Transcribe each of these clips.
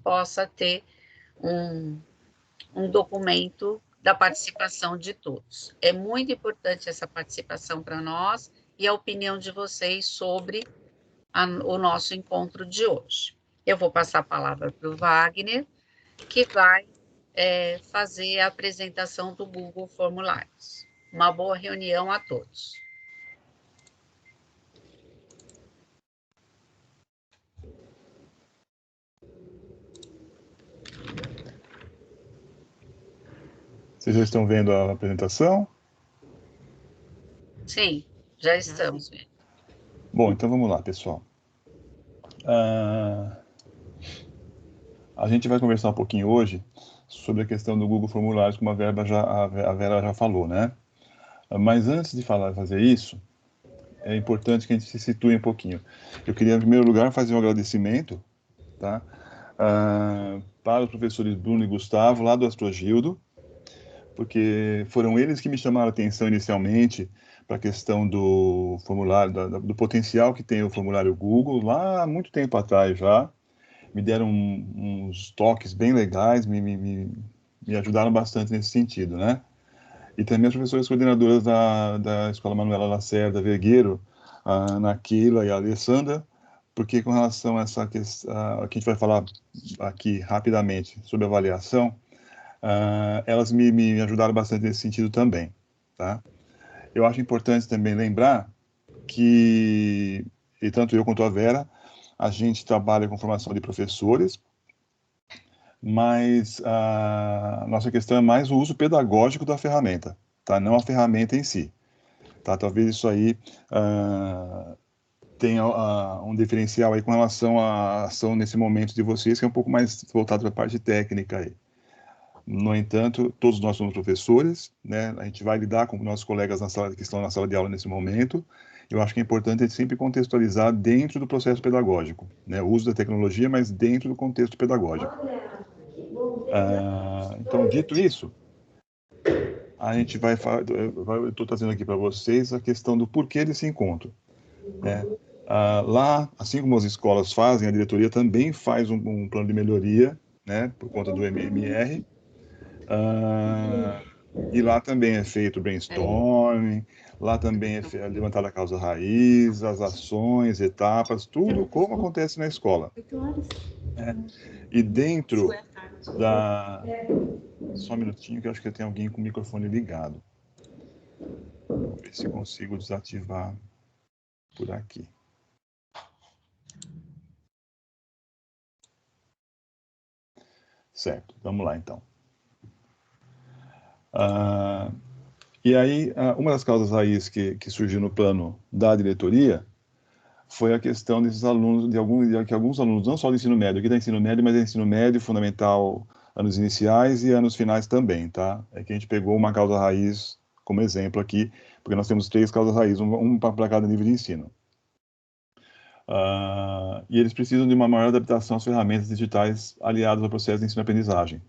possa ter um documento da participação de todos. É muito importante essa participação para nós e a opinião de vocês sobre o nosso encontro de hoje. Eu vou passar a palavra para o Wagner, que vai fazer a apresentação do Google Formulários. Uma boa reunião a todos. Vocês já estão vendo a apresentação? Sim, já estamos vendo. Bom, então vamos lá, pessoal. A gente vai conversar um pouquinho hoje sobre a questão do Google Formulários, como a Vera já falou, né? Mas antes de fazer isso, é importante que a gente se situe um pouquinho. Eu queria, em primeiro lugar, fazer um agradecimento, tá? Para os professores Bruno e Gustavo, lá do Astrogildo, porque foram eles que me chamaram a atenção inicialmente para a questão do formulário, do potencial que tem o formulário Google, lá há muito tempo atrás já. Me deram uns toques bem legais, me ajudaram bastante nesse sentido, né? E também as professoras coordenadoras da Escola Manuela Lacerda Vergueiro, a Naquila e a Alessandra, porque com relação a essa questão, que a gente vai falar aqui rapidamente sobre avaliação, elas me ajudaram bastante nesse sentido também, tá? Eu acho importante também lembrar que, e tanto eu quanto a Vera, a gente trabalha com formação de professores, mas a nossa questão é mais o uso pedagógico da ferramenta, tá? Não a ferramenta em si, tá? Talvez isso aí tenha um diferencial aí com relação à ação nesse momento de vocês, que é um pouco mais voltado para a parte técnica aí. No entanto, todos nós somos professores, né? A gente vai lidar com nossos colegas que estão na sala de aula nesse momento. Eu acho que é importante a gente sempre contextualizar dentro do processo pedagógico, né? O uso da tecnologia, mas dentro do contexto pedagógico. Então, dito isso, a gente eu estou trazendo aqui para vocês a questão do porquê desse encontro, né? Lá, assim como as escolas fazem, a diretoria também faz um plano de melhoria, né? Por conta do MMR. E lá também é feito brainstorming, lá também é levantada a causa raiz, as ações, etapas, tudo como acontece na escola. E dentro da... Só um minutinho que eu acho que tem alguém com o microfone ligado. Vou ver se consigo desativar por aqui. Certo, vamos lá então. E aí, uma das causas raiz que surgiu no plano da diretoria foi a questão desses alunos, que alguns alunos, não só do ensino médio, aqui da ensino médio, mas é ensino médio, fundamental, anos iniciais e anos finais também, tá? É que a gente pegou uma causa raiz como exemplo aqui, porque nós temos 3 causas raiz, um para cada nível de ensino. E eles precisam de uma maior adaptação às ferramentas digitais aliadas ao processo de ensino-aprendizagem,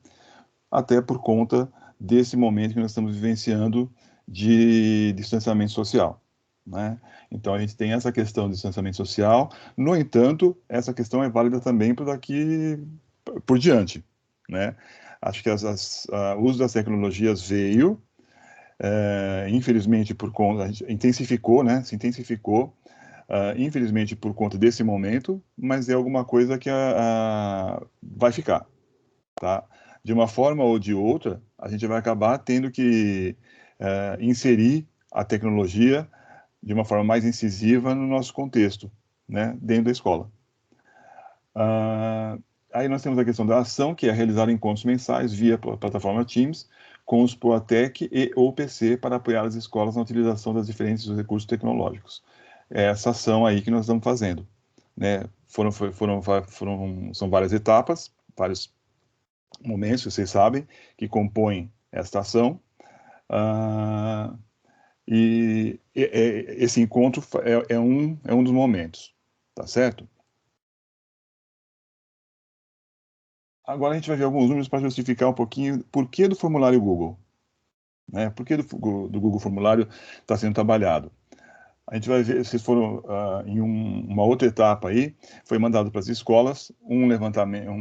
até por conta desse momento que nós estamos vivenciando de distanciamento social, né? Então, a gente tem essa questão de distanciamento social. No entanto, essa questão é válida também para daqui por diante, né? Acho que o uso das tecnologias veio, infelizmente, por conta, a gente intensificou, né? Se intensificou, infelizmente, por conta desse momento, mas é alguma coisa que vai ficar, tá? De uma forma ou de outra, a gente vai acabar tendo que inserir a tecnologia de uma forma mais incisiva no nosso contexto, né, dentro da escola. Aí nós temos a questão da ação, que é realizar encontros mensais via plataforma Teams, com os Proatec e ou PC para apoiar as escolas na utilização das diferentes recursos tecnológicos. É essa ação aí que nós estamos fazendo, né? São várias etapas, vários momentos, vocês sabem, que compõem esta ação. Esse encontro é um dos momentos, tá certo? Agora a gente vai ver alguns números para justificar um pouquinho por que do formulário Google, né? Por que do Google Formulário está sendo trabalhado. A gente vai ver, vocês foram em uma outra etapa aí, foi mandado para as escolas um levantamento,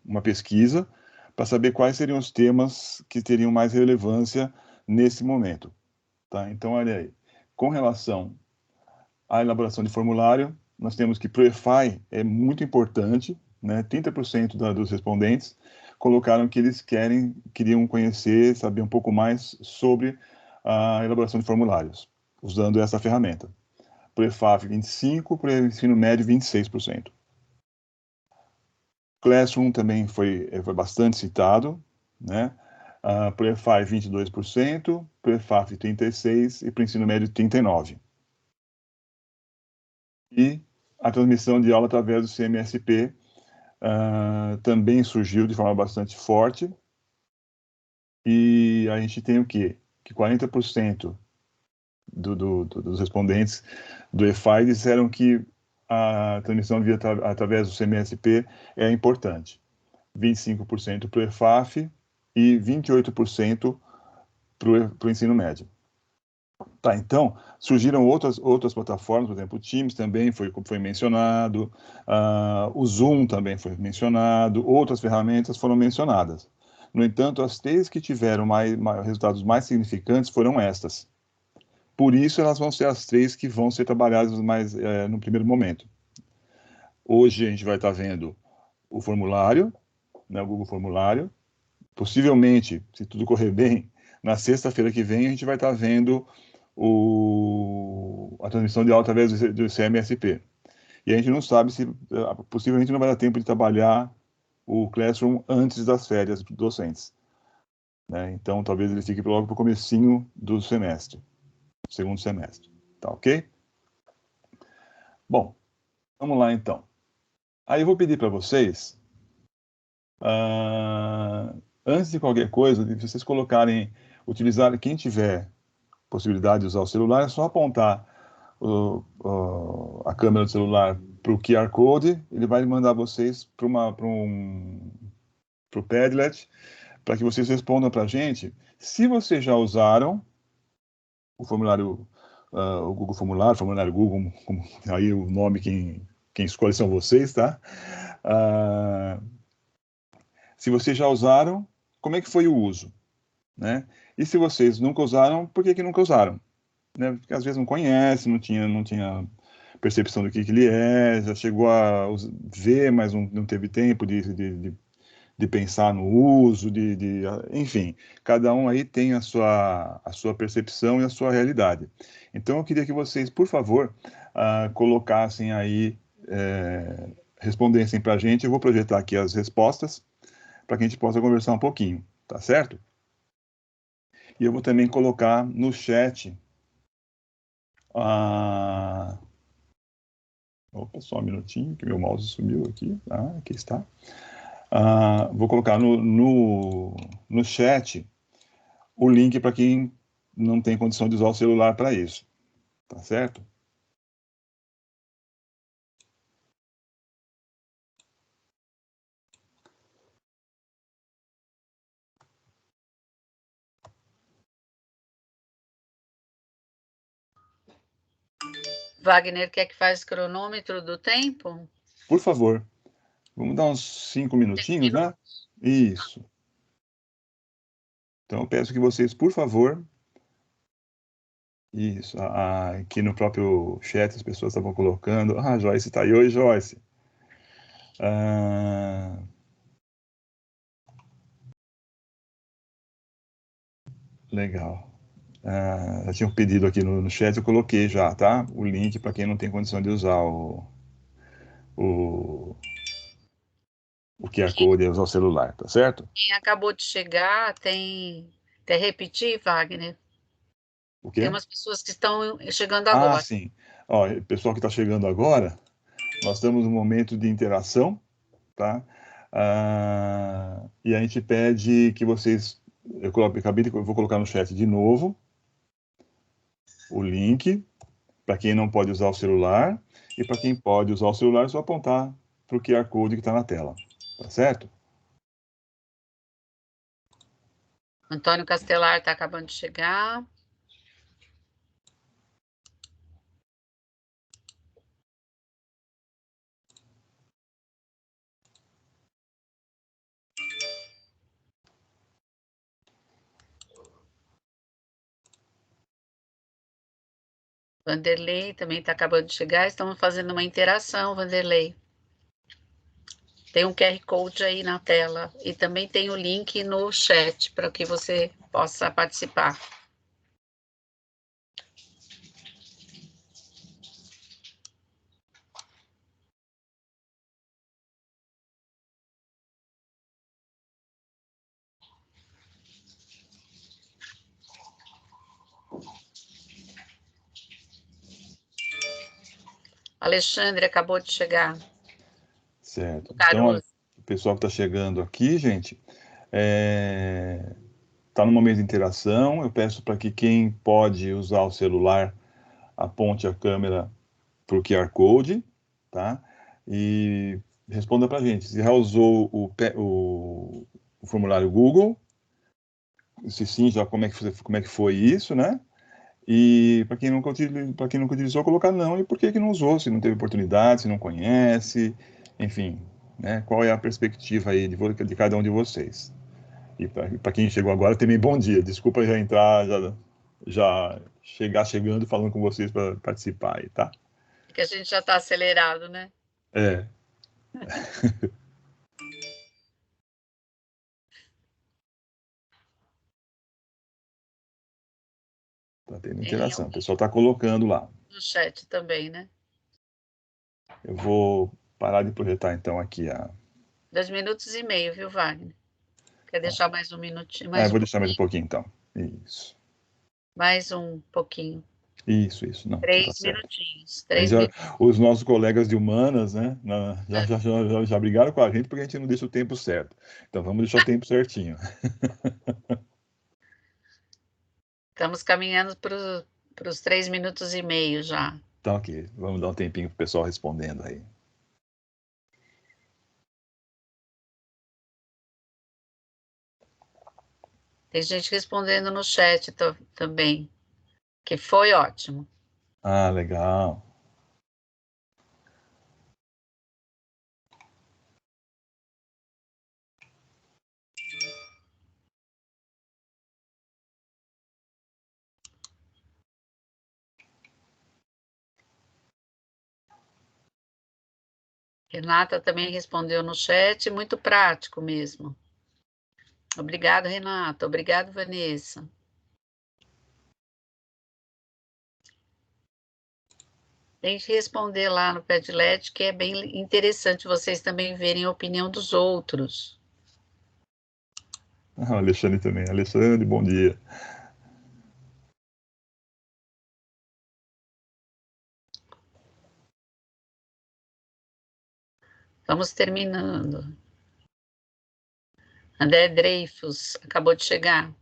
uma pesquisa, para saber quais seriam os temas que teriam mais relevância nesse momento. Tá? Então, olha aí, com relação à elaboração de formulário, nós temos que para o EFI é muito importante, né? 30% dos respondentes colocaram que eles queriam conhecer, saber um pouco mais sobre a elaboração de formulários, usando essa ferramenta. Para o EFAF, 25%, para o ensino médio, 26%. Classroom também foi bastante citado, né? Para o EFI, 22%, para o EFAF, 36%, e para o ensino médio, 39%. E a transmissão de aula através do CMSP também surgiu de forma bastante forte. E a gente tem o quê? Que 40% dos respondentes do EFI disseram que a transmissão via através do CMSP é importante. 25% para o EFAF e 28% para o ensino médio. Tá, então, surgiram outras plataformas, por exemplo, o Teams também foi mencionado, o Zoom também foi mencionado, outras ferramentas foram mencionadas. No entanto, as três que tiveram resultados mais significantes foram estas. Por isso, elas vão ser as três que vão ser trabalhadas mais no primeiro momento. Hoje, a gente vai estar vendo o formulário, né, o Google Formulário. Possivelmente, se tudo correr bem, na sexta-feira que vem, a gente vai estar vendo a transmissão de aula através do CMSP. E a gente não sabe se, possivelmente, não vai dar tempo de trabalhar o Classroom antes das férias dos docentes. Né? Então, talvez ele fique logo para o comecinho do semestre, segundo semestre. Tá ok? Bom, vamos lá então. Aí eu vou pedir para vocês, antes de qualquer coisa, de vocês colocarem, utilizar, quem tiver possibilidade de usar o celular, é só apontar a câmera do celular para o QR Code, ele vai mandar vocês para o Padlet, para que vocês respondam para a gente se vocês já usaram o formulário, o Google formulário Google, aí o nome quem escolhe são vocês, tá? Se vocês já usaram, como é que foi o uso, né? E se vocês nunca usaram, por que nunca usaram? Né? Porque às vezes não conhece, não tinha percepção do que ele é, já chegou a ver, mas não teve tempo de pensar no uso, enfim, cada um aí tem a sua percepção e a sua realidade. Então eu queria que vocês, por favor, colocassem aí, respondessem para a gente, eu vou projetar aqui as respostas, para que a gente possa conversar um pouquinho, tá certo? E eu vou também colocar no chat opa, só um minutinho, que meu mouse sumiu aqui. Aqui está. Vou colocar no chat o link para quem não tem condição de usar o celular para isso. Tá certo? Wagner quer que faça o cronômetro do tempo? Por favor. Vamos dar uns 5 minutinhos, né? Isso. Então, eu peço que vocês, por favor... Isso. Aqui no próprio chat as pessoas estavam colocando... Joyce está aí. Oi, Joyce. Legal. Já tinha um pedido aqui no chat, eu coloquei já, tá? O link para quem não tem condição de usar o QR Code e usar o celular, tá certo? Quem acabou de chegar Quer repetir, Wagner? O quê? Tem umas pessoas que estão chegando agora. Sim. Ó, pessoal que está chegando agora, nós estamos num momento de interação, tá? E a gente pede que vocês... Eu vou colocar no chat de novo o link para quem não pode usar o celular, e para quem pode usar o celular, é só apontar para o QR Code que está na tela, tá certo? Antônio Castelar está acabando de chegar. Vanderlei também está acabando de chegar. Estamos fazendo uma interação, Vanderlei. Tem um QR Code aí na tela e também tem o link no chat para que você possa participar. Alexandre acabou de chegar. Certo. O Então, Caruso. o pessoal que está chegando aqui, gente, está no momento de interação. Eu peço para que quem pode usar o celular aponte a câmera para o QR Code, tá? E responda para a gente. Se já usou o formulário Google, se sim, já como é que foi isso, né? E para quem nunca utilizou, colocar não e por que não usou, se não teve oportunidade, se não conhece, enfim, né? Qual é a perspectiva aí de cada um de vocês? E para quem chegou agora, também bom dia. Desculpa já entrar, já chegar chegando falando com vocês para participar aí, tá? Que a gente já está acelerado, né? É. Tá tendo interação. O pessoal está colocando lá. No chat também, né? Eu vou parar de projetar então aqui a. 2 minutos e meio, viu, Wagner? Quer deixar mais um minutinho? Ah, eu Mais um vou deixar mais um pouquinho? pouquinho então. Isso. Mais um pouquinho. Isso. Não, então tá 3 certo. minutinhos. Aí 3 já, minutos. os nossos colegas de humanas, né, já brigaram com a gente porque a gente não deixa o tempo certo. Então vamos deixar o tempo certinho. Estamos caminhando para os 3 minutos e meio já. Tá ok. Vamos dar um tempinho pro pessoal respondendo aí. Tem gente respondendo no chat também, que foi ótimo. Ah, legal. Renata também respondeu no chat, muito prático mesmo. Obrigado, Renata. Obrigado, Vanessa. Tem que responder lá no Padlet, que é bem interessante vocês também verem a opinião dos outros. Ah, Alexandre também. Alexandre, bom dia. Vamos terminando. André Dreyfus acabou de chegar.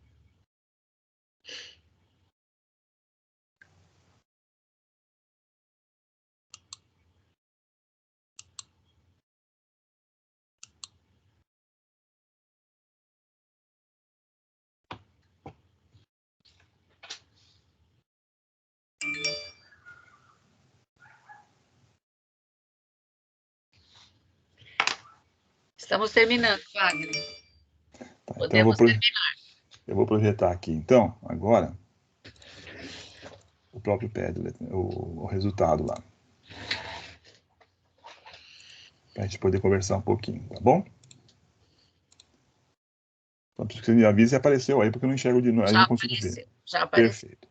Estamos terminando, Wagner. Tá, então Podemos terminar. eu vou projetar aqui, então, agora, o próprio Padlet, o resultado lá. Para a gente poder conversar um pouquinho, tá bom? Então, preciso que você me avise se apareceu aí, porque eu não enxergo de novo, aí Já não consigo ver. apareceu, já apareceu. Perfeito.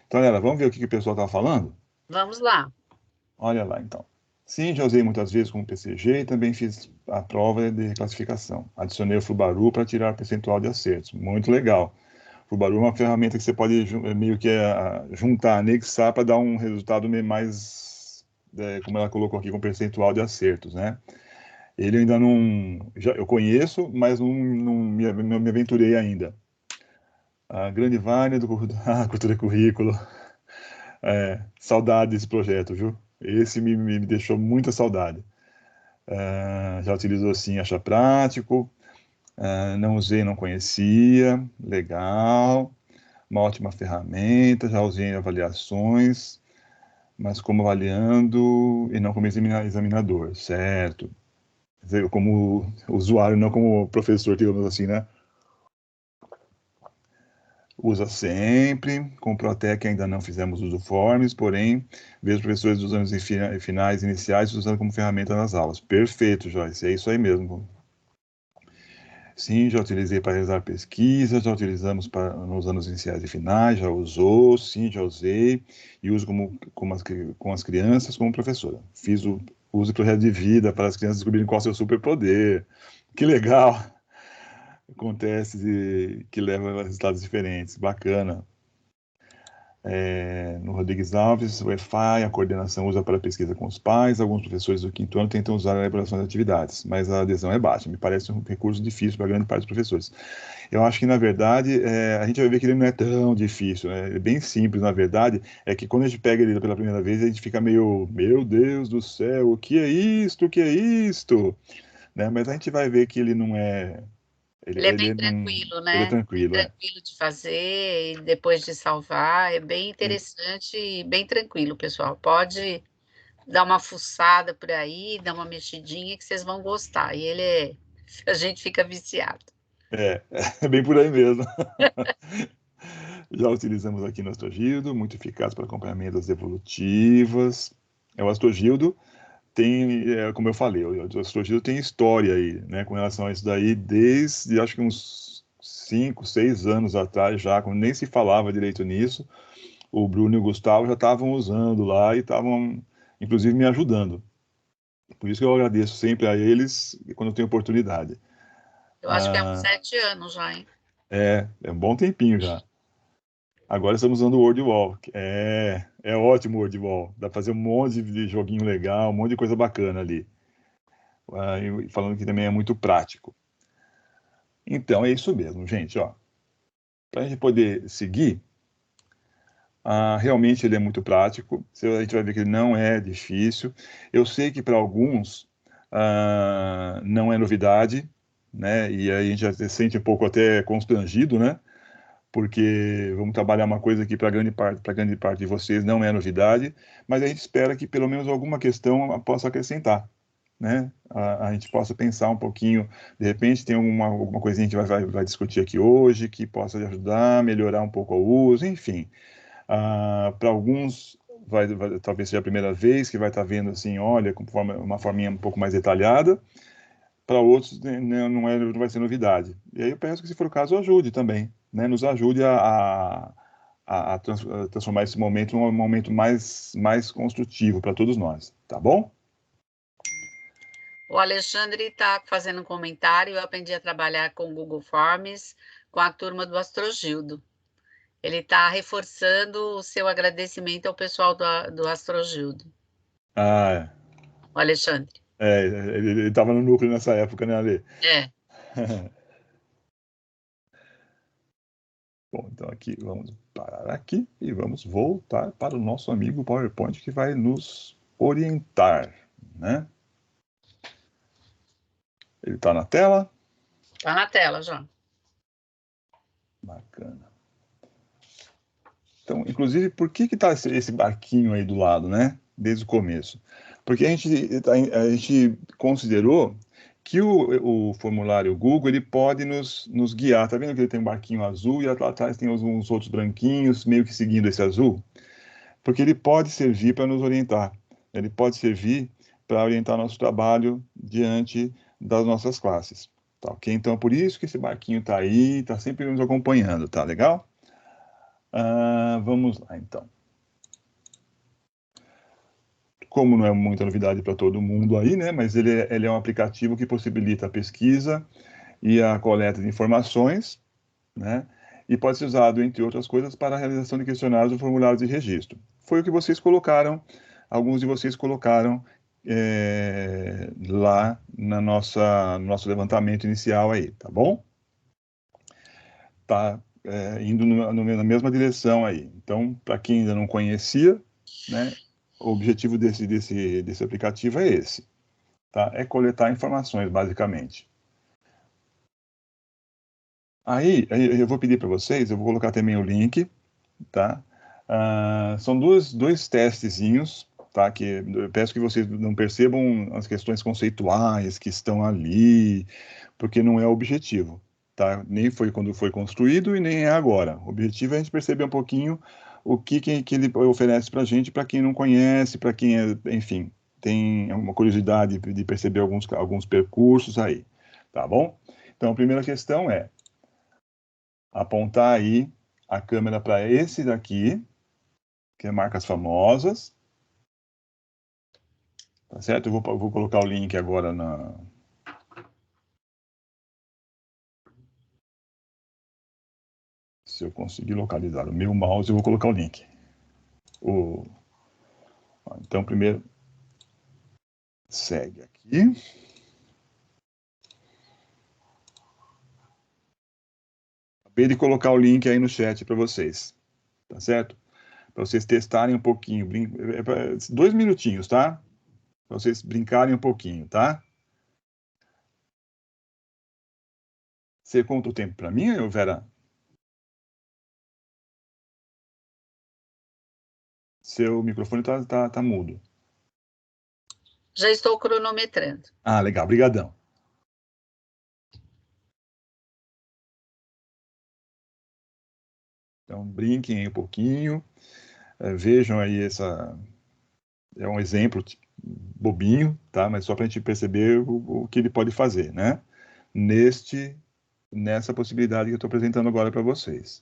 Então, galera, vamos ver o que o pessoal está falando? Vamos lá. Olha lá, então. Sim, já usei muitas vezes como PCG e também fiz a prova de reclassificação. Adicionei o Fubaru para tirar o percentual de acertos. Muito legal. O Fubaru é uma ferramenta que você pode meio que juntar, anexar para dar um resultado mais, como ela colocou aqui, com percentual de acertos, né? Ele ainda não... eu conheço, mas não me aventurei ainda. A grande Vânia do Cultura e Currículo. Saudade desse projeto, viu? Esse me deixou muita saudade. Já utilizou sim, acha prático. Não usei, não conhecia. Legal. Uma ótima ferramenta. Já usei em avaliações, mas como avaliando e não como examinador, certo? Quer dizer, como usuário, não como professor, digamos assim, né? Usa sempre, com o Protec ainda não fizemos uso forms, porém, vejo professores dos anos finais iniciais usando como ferramenta nas aulas. Perfeito, Joyce, é isso aí mesmo. Sim, já utilizei para realizar pesquisas, já utilizamos nos anos iniciais e finais, já usou, sim, já usei, e uso com as crianças como professora. Fiz o uso de projeto de vida para as crianças descobrirem qual é o seu superpoder. Que legal! Com testes que levam a resultados diferentes, bacana. No Rodrigues Alves, o EFI, a coordenação usa para pesquisa com os pais, alguns professores do quinto ano tentam usar a elaboração de atividades, mas a adesão é baixa, me parece um recurso difícil para grande parte dos professores. Eu acho que, na verdade, a gente vai ver que ele não é tão difícil, né? Ele é bem simples, na verdade, é que quando a gente pega ele pela primeira vez, a gente fica meio, meu Deus do céu, o que é isto, o que é isto? Né? Mas a gente vai ver que ele não é... Ele é Ele, bem não, tranquilo, ele é né? Bem tranquilo, é. tranquilo de fazer e depois de salvar. É bem interessante e bem tranquilo, pessoal. Pode dar uma fuçada por aí, dar uma mexidinha que vocês vão gostar. E ele é... A gente fica viciado. É bem por aí mesmo. Já utilizamos aqui no Astrogildo, muito eficaz para acompanhamentos evolutivas. O Astrogildo tem, como eu falei, o Astrogildo tem história aí, né, com relação a isso daí, desde acho que uns 5, 6 anos atrás já, quando nem se falava direito nisso, o Bruno e o Gustavo já estavam usando lá e estavam, inclusive, me ajudando. Por isso que eu agradeço sempre a eles quando eu tenho oportunidade. Eu acho que é uns 7 anos já, hein? É um bom tempinho já. Agora estamos usando o WordWall. É ótimo o WordWall. Dá para fazer um monte de joguinho legal, um monte de coisa bacana ali. E falando que também é muito prático. Então, é isso mesmo, gente. Para a gente poder seguir, realmente ele é muito prático. A gente vai ver que ele não é difícil. Eu sei que para alguns não é novidade, né? E aí a gente já se sente um pouco até constrangido, né? Porque vamos trabalhar uma coisa que para grande parte de vocês não é novidade, mas a gente espera que pelo menos alguma questão possa acrescentar, né? A gente possa pensar um pouquinho, de repente tem alguma coisinha que vai discutir aqui hoje, que possa ajudar a melhorar um pouco o uso, enfim. Para alguns talvez seja a primeira vez que vai estar vendo assim, olha, com uma forminha um pouco mais detalhada, para outros né, não vai ser novidade. E aí eu peço que, se for o caso, ajude também, né? Nos ajude a transformar esse momento num momento mais construtivo para todos nós, tá bom? O Alexandre está fazendo um comentário. Eu aprendi a trabalhar com o Google Forms com a turma do Astrogildo. Ele está reforçando o seu agradecimento ao pessoal do Astrogildo. Ah, O Alexandre. ele estava no núcleo nessa época, né, Ale? É. Bom, então aqui vamos parar aqui e vamos voltar para o nosso amigo PowerPoint que vai nos orientar, né? Ele está na tela? Está na tela já. Bacana. Então, inclusive, por que está esse barquinho aí do lado, né? Desde o começo. Porque a gente considerou que o formulário Google ele pode nos guiar. Tá vendo que ele tem um barquinho azul e lá atrás tem uns outros branquinhos, meio que seguindo esse azul? Porque ele pode servir para nos orientar. Ele pode servir para orientar nosso trabalho diante das nossas classes. Tá, ok? Então, é por isso que esse barquinho está aí, está sempre nos acompanhando, tá legal? Vamos lá, então. Como não é muita novidade para todo mundo aí, né? Mas ele é um aplicativo que possibilita a pesquisa e a coleta de informações, né? E pode ser usado, entre outras coisas, para a realização de questionários ou formulários de registro. Foi o que vocês colocaram, alguns de vocês colocaram lá no nosso levantamento inicial aí, tá bom? Tá indo na mesma direção aí. Então, para quem ainda não conhecia, né? O objetivo desse aplicativo é esse, tá? É coletar informações, basicamente. Aí eu vou pedir para vocês, eu vou colocar também o link, tá? São dois testezinhos, tá? Que eu peço que vocês não percebam as questões conceituais que estão ali, porque não é o objetivo, tá? Nem foi quando foi construído e nem é agora. O objetivo é a gente perceber um pouquinho o que ele oferece para a gente, para quem não conhece, para quem, enfim, tem uma curiosidade de perceber alguns percursos aí, tá bom? Então, a primeira questão é apontar aí a câmera para esse daqui, que é marcas famosas, tá certo? Eu vou colocar o link agora na... Se eu conseguir localizar o meu mouse, eu vou colocar o link. Então, primeiro, segue aqui. Acabei de colocar o link aí no chat para vocês, tá certo? Para vocês testarem um pouquinho, 2 minutinhos, tá? Para vocês brincarem um pouquinho, tá? Você conta o tempo para mim, Vera? Seu microfone tá mudo. Já estou cronometrando. Ah, legal, brigadão. Então, brinquem aí um pouquinho, vejam aí é um exemplo bobinho, tá? Mas só para a gente perceber o que ele pode fazer, né? Nessa possibilidade que eu estou apresentando agora para vocês.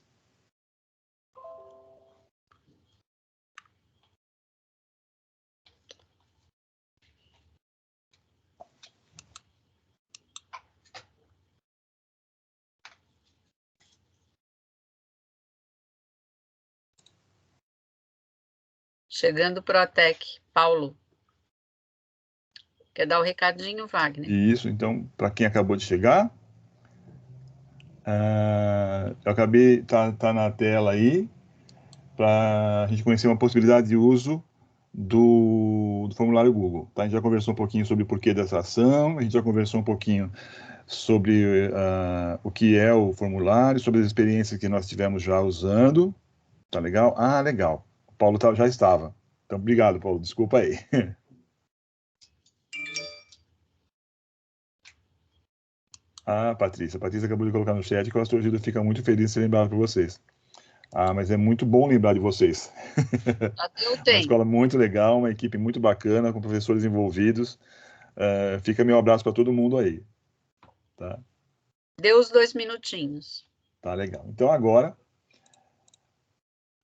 Chegando pro Atec, Paulo. Quer dar o recadinho, Wagner? Isso, então, para quem acabou de chegar, eu acabei, tá na tela aí, para a gente conhecer uma possibilidade de uso do formulário Google. Tá? A gente já conversou um pouquinho sobre o porquê dessa ação, a gente já conversou um pouquinho sobre o que é o formulário, sobre as experiências que nós tivemos já usando. Tá legal? Ah, legal. O Paulo já estava. Então, obrigado, Paulo. Desculpa aí. Ah, Patrícia. A Patrícia acabou de colocar no chat que o Astroajuda fica muito feliz de ser lembrado por vocês. Ah, mas é muito bom lembrar de vocês. Até eu Uma tenho. escola muito legal, uma equipe muito bacana, com professores envolvidos. Fica meu abraço para todo mundo aí. Tá? Deu os 2 minutinhos. Tá legal. Então agora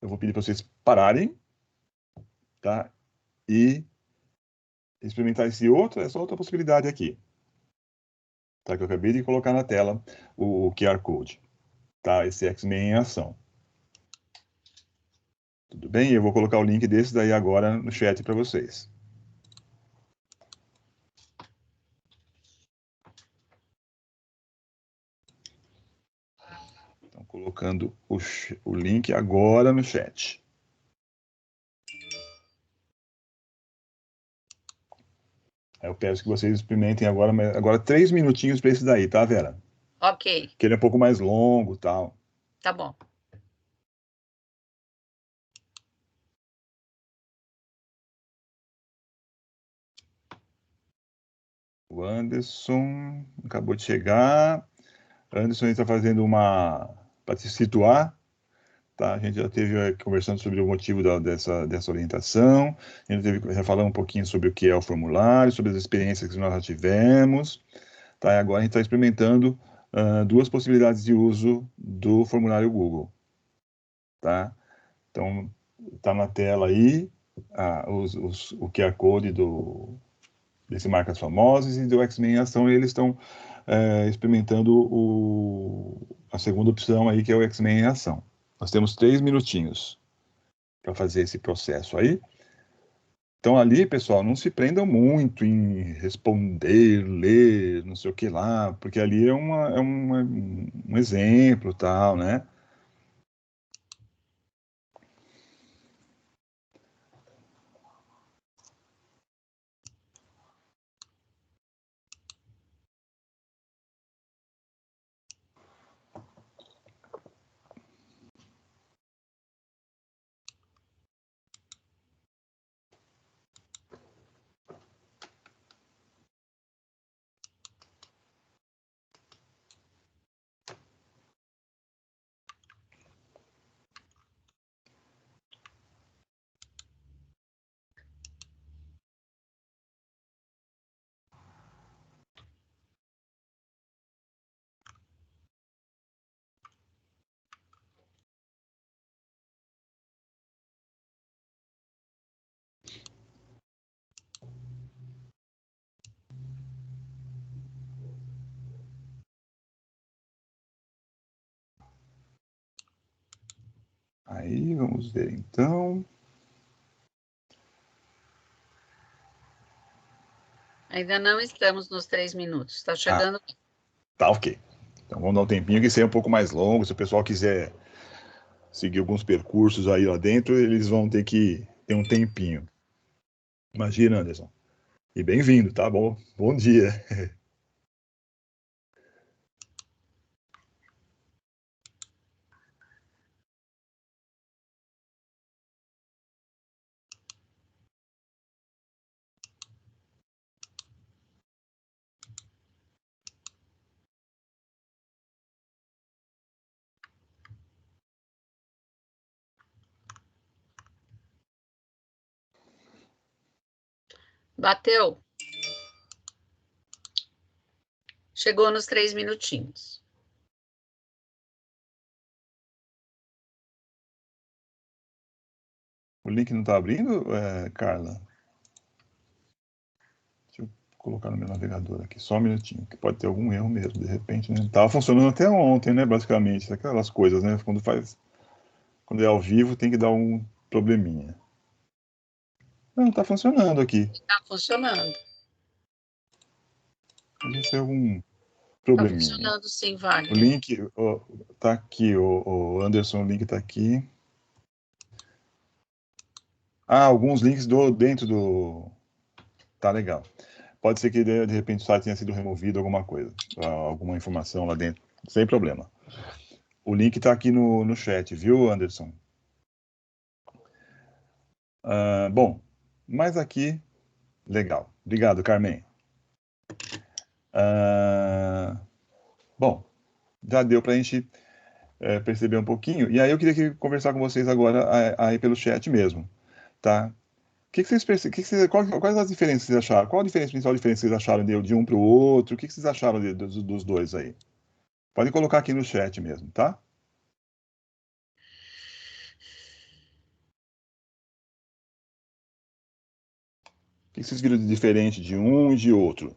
eu vou pedir para vocês pararem, tá? E experimentar essa outra possibilidade aqui, tá? Que eu acabei de colocar na tela o QR Code, tá? Esse X-Men em ação. Tudo bem? Eu vou colocar o link desse daí agora no chat para vocês. Então, colocando o link agora no chat. Eu peço que vocês experimentem agora 3 minutinhos para esse daí, tá, Vera? Ok. Que ele é um pouco mais longo, tal. Tá bom. O Anderson acabou de chegar. Anderson está fazendo para se situar, tá? A gente já teve conversando sobre o motivo dessa orientação. A gente já falando um pouquinho sobre o que é o formulário, sobre as experiências que nós já tivemos. Tá? E agora a gente está experimentando duas possibilidades de uso do formulário Google. Tá? Então, está na tela aí o QR Code desse Marcas Famosas e do X-Men em Ação, e eles estão experimentando a segunda opção aí, que é o X-Men em Ação. Nós temos 3 minutinhos para fazer esse processo aí. Então, ali, pessoal, não se prendam muito em responder, ler, não sei o que lá, porque ali um exemplo, tal, né? Aí, vamos ver então. Ainda não estamos nos 3 minutos. Está chegando. Tá ok. Então vamos dar um tempinho que isso aí é um pouco mais longo. Se o pessoal quiser seguir alguns percursos aí lá dentro, eles vão ter que ter um tempinho. Imagina, Anderson. E bem-vindo, tá bom? Bom dia. Bateu. Chegou nos 3 minutinhos. O link não está abrindo, Carla? Deixa eu colocar no meu navegador aqui, só um minutinho, que pode ter algum erro mesmo, de repente, né? Tava funcionando até ontem, né, basicamente, aquelas coisas, né? Quando é ao vivo, tem que dar um probleminha. Não, tá funcionando aqui. Está funcionando. Deve ser algum Está probleminha. funcionando sim, Wagner. O link tá aqui, o Anderson, o link tá aqui. Alguns links dentro do... Tá legal. Pode ser que de repente o site tenha sido removido, alguma coisa, alguma informação lá dentro, sem problema. O link tá aqui no chat, viu, Anderson? Bom, mas aqui, legal. Obrigado, Carmen. Bom, já deu para a gente perceber um pouquinho. E aí eu queria conversar com vocês agora aí pelo chat mesmo, tá? Quais as diferenças vocês acharam? Qual a principal diferença que vocês acharam de um para o outro? O que vocês acharam dos dois aí? Podem colocar aqui no chat mesmo, tá? O que vocês viram de diferente de um e de outro?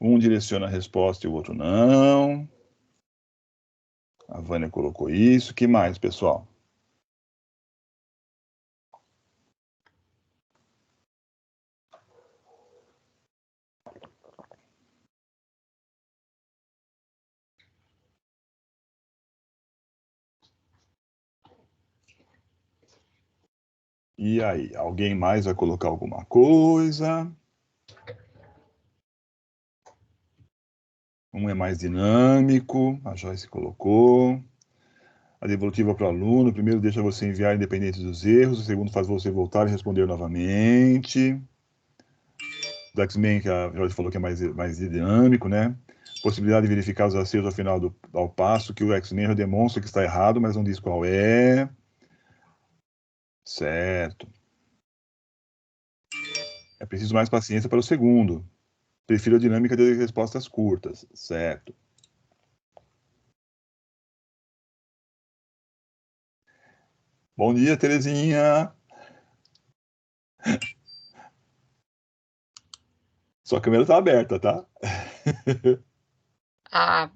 Um direciona a resposta e o outro não. A Vânia colocou isso. O que mais, pessoal? E aí, alguém mais vai colocar alguma coisa? Um é mais dinâmico, a Joyce colocou. A devolutiva para o aluno, o primeiro deixa você enviar independente dos erros, o segundo faz você voltar e responder novamente. O X-Men, que a Joyce falou que é mais dinâmico, né? Possibilidade de verificar os acertos ao final ao passo, que o X-Men já demonstra que está errado, mas não diz qual é. Certo. É preciso mais paciência para o segundo. Prefiro a dinâmica de respostas curtas. Certo. Bom dia, Terezinha. Sua câmera está aberta, tá? A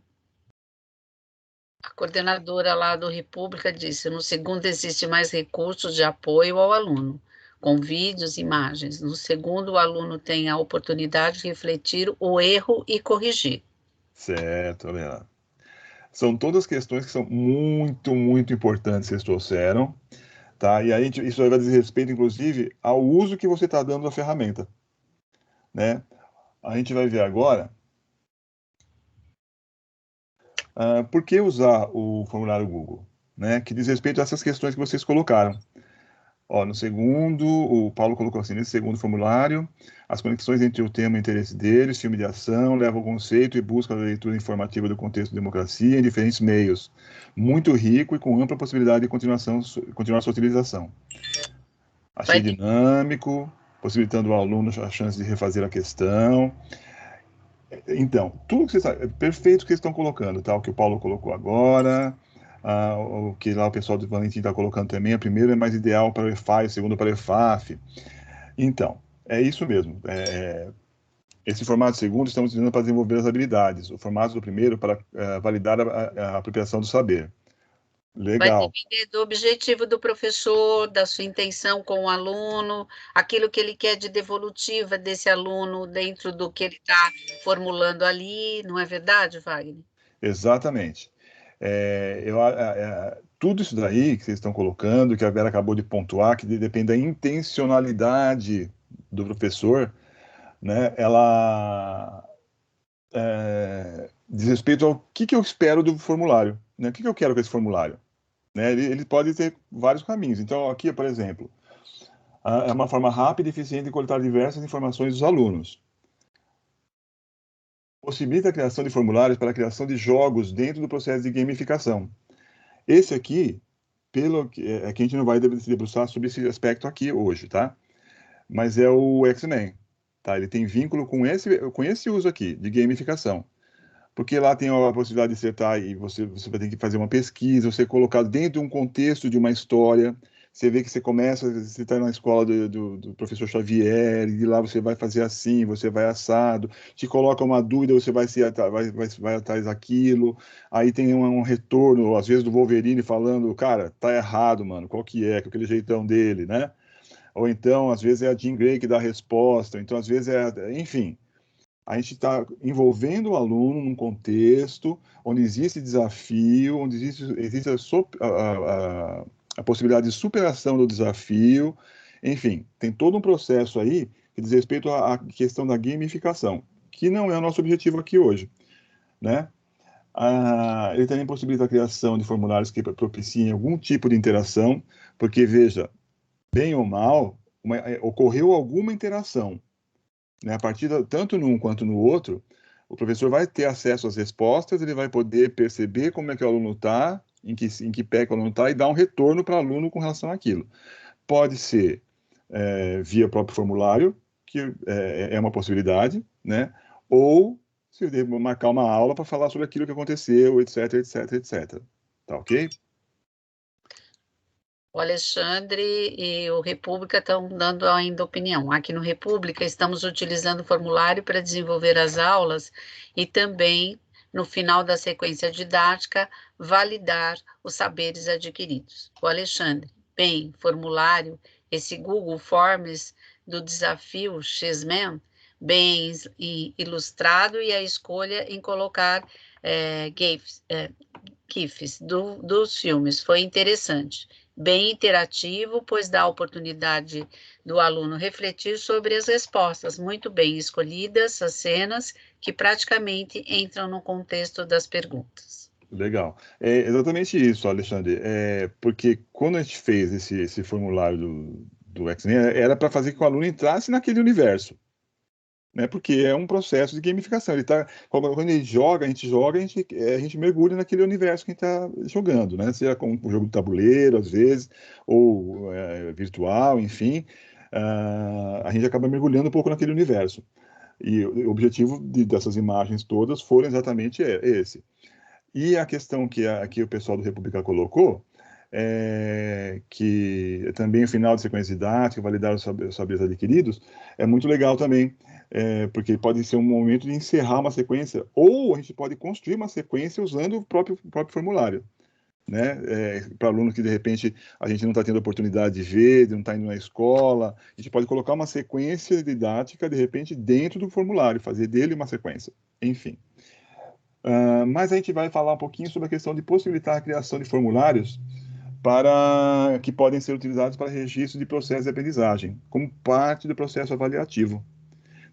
coordenadora lá do República disse: no segundo existe mais recursos de apoio ao aluno, com vídeos e imagens. No segundo, o aluno tem a oportunidade de refletir o erro e corrigir. Certo, olha lá. São todas questões que são muito, muito importantes que vocês trouxeram, tá? E aí isso vai dizer respeito, inclusive, ao uso que você está dando da ferramenta, né? A gente vai ver agora por que usar o formulário Google, né? Que diz respeito a essas questões que vocês colocaram. Ó, no segundo, o Paulo colocou assim, nesse segundo formulário, as conexões entre o tema e o interesse deles, filme de ação, leva ao conceito e busca a leitura informativa do contexto de democracia em diferentes meios. Muito rico e com ampla possibilidade de continuar sua utilização. Achei dinâmico, possibilitando ao aluno a chance de refazer a questão. Então, tudo que vocês sabem, é perfeito o que vocês estão colocando, tá? O que o Paulo colocou agora, o que lá o pessoal do Valentim está colocando também. A primeira é mais ideal para o EFAI, o segundo para o EFAF. Então, É isso mesmo. Esse formato segundo estamos utilizando para desenvolver as habilidades. O formato do primeiro para validar a apropriação do saber. Vai Legal. depender do objetivo do professor, da sua intenção com o aluno, aquilo que ele quer de devolutiva desse aluno dentro do que ele está formulando ali, não é verdade, Wagner? Exatamente. Tudo isso daí que vocês estão colocando, que a Vera acabou de pontuar, que depende da intencionalidade do professor, né? Ela diz respeito ao que eu espero do formulário, né? O que eu quero com esse formulário, né? Ele pode ter vários caminhos. Então, aqui, por exemplo, é uma forma rápida e eficiente de coletar diversas informações dos alunos. Possibilita a criação de formulários para a criação de jogos dentro do processo de gamificação. Esse aqui, pelo que a gente não vai se debruçar sobre esse aspecto aqui hoje, tá? Mas é o X-Men, tá? Ele tem vínculo com esse uso aqui de gamificação, porque lá tem a possibilidade de acertar e você vai ter que fazer uma pesquisa, você colocar dentro de um contexto de uma história. Você vê que você está na escola do professor Xavier, e de lá você vai fazer assim, você vai assado, te coloca uma dúvida, você vai atrás daquilo, aí tem um retorno, às vezes, do Wolverine falando, cara, tá errado, mano, qual que é, com aquele jeitão dele, né? Ou então, às vezes, é a Jean Grey que dá a resposta, então, às vezes, enfim, a gente está envolvendo o aluno num contexto onde existe desafio, onde existe a possibilidade de superação do desafio. Enfim, tem todo um processo aí que diz respeito à questão da gamificação, que não é o nosso objetivo aqui hoje, né? Ele também possibilita a criação de formulários que propiciem algum tipo de interação, porque, veja, bem ou mal, ocorreu alguma interação, né? A partir tanto num quanto no outro, o professor vai ter acesso às respostas, ele vai poder perceber como é que o aluno está, em que pé que o aluno está, e dar um retorno para o aluno com relação àquilo. Pode ser via próprio formulário, que é uma possibilidade, né? Ou se deve marcar uma aula para falar sobre aquilo que aconteceu, etc, etc, etc. Tá ok? O Alexandre e o República estão dando ainda opinião. Aqui no República, estamos utilizando o formulário para desenvolver as aulas e também, no final da sequência didática, validar os saberes adquiridos. O Alexandre, bem, formulário, esse Google Forms do desafio X-Men, bem ilustrado e a escolha em colocar GIFs dos filmes. Foi interessante, bem interativo, pois dá a oportunidade do aluno refletir sobre as respostas, muito bem escolhidas, as cenas que praticamente entram no contexto das perguntas. Legal. É exatamente isso, Alexandre. Porque quando a gente fez esse formulário do X-Men, era para fazer que o aluno entrasse naquele universo, né? Porque é um processo de gamificação. Quando a gente mergulha naquele universo que a gente está jogando, né? Seja com um jogo de tabuleiro, às vezes, ou virtual, enfim. A gente acaba mergulhando um pouco naquele universo. E o objetivo dessas imagens todas foram exatamente esse. E a questão que aqui o pessoal do República colocou, que também o final de sequência didática, validar os saberes adquiridos, é muito legal também, porque pode ser um momento de encerrar uma sequência, ou a gente pode construir uma sequência usando o próprio formulário, né? Para alunos que, de repente, a gente não está tendo oportunidade de ver, de não estar indo na escola, a gente pode colocar uma sequência didática, de repente, dentro do formulário, fazer dele uma sequência, enfim. Mas a gente vai falar um pouquinho sobre a questão de possibilitar a criação de formulários para que podem ser utilizados para registro de processo de aprendizagem, como parte do processo avaliativo.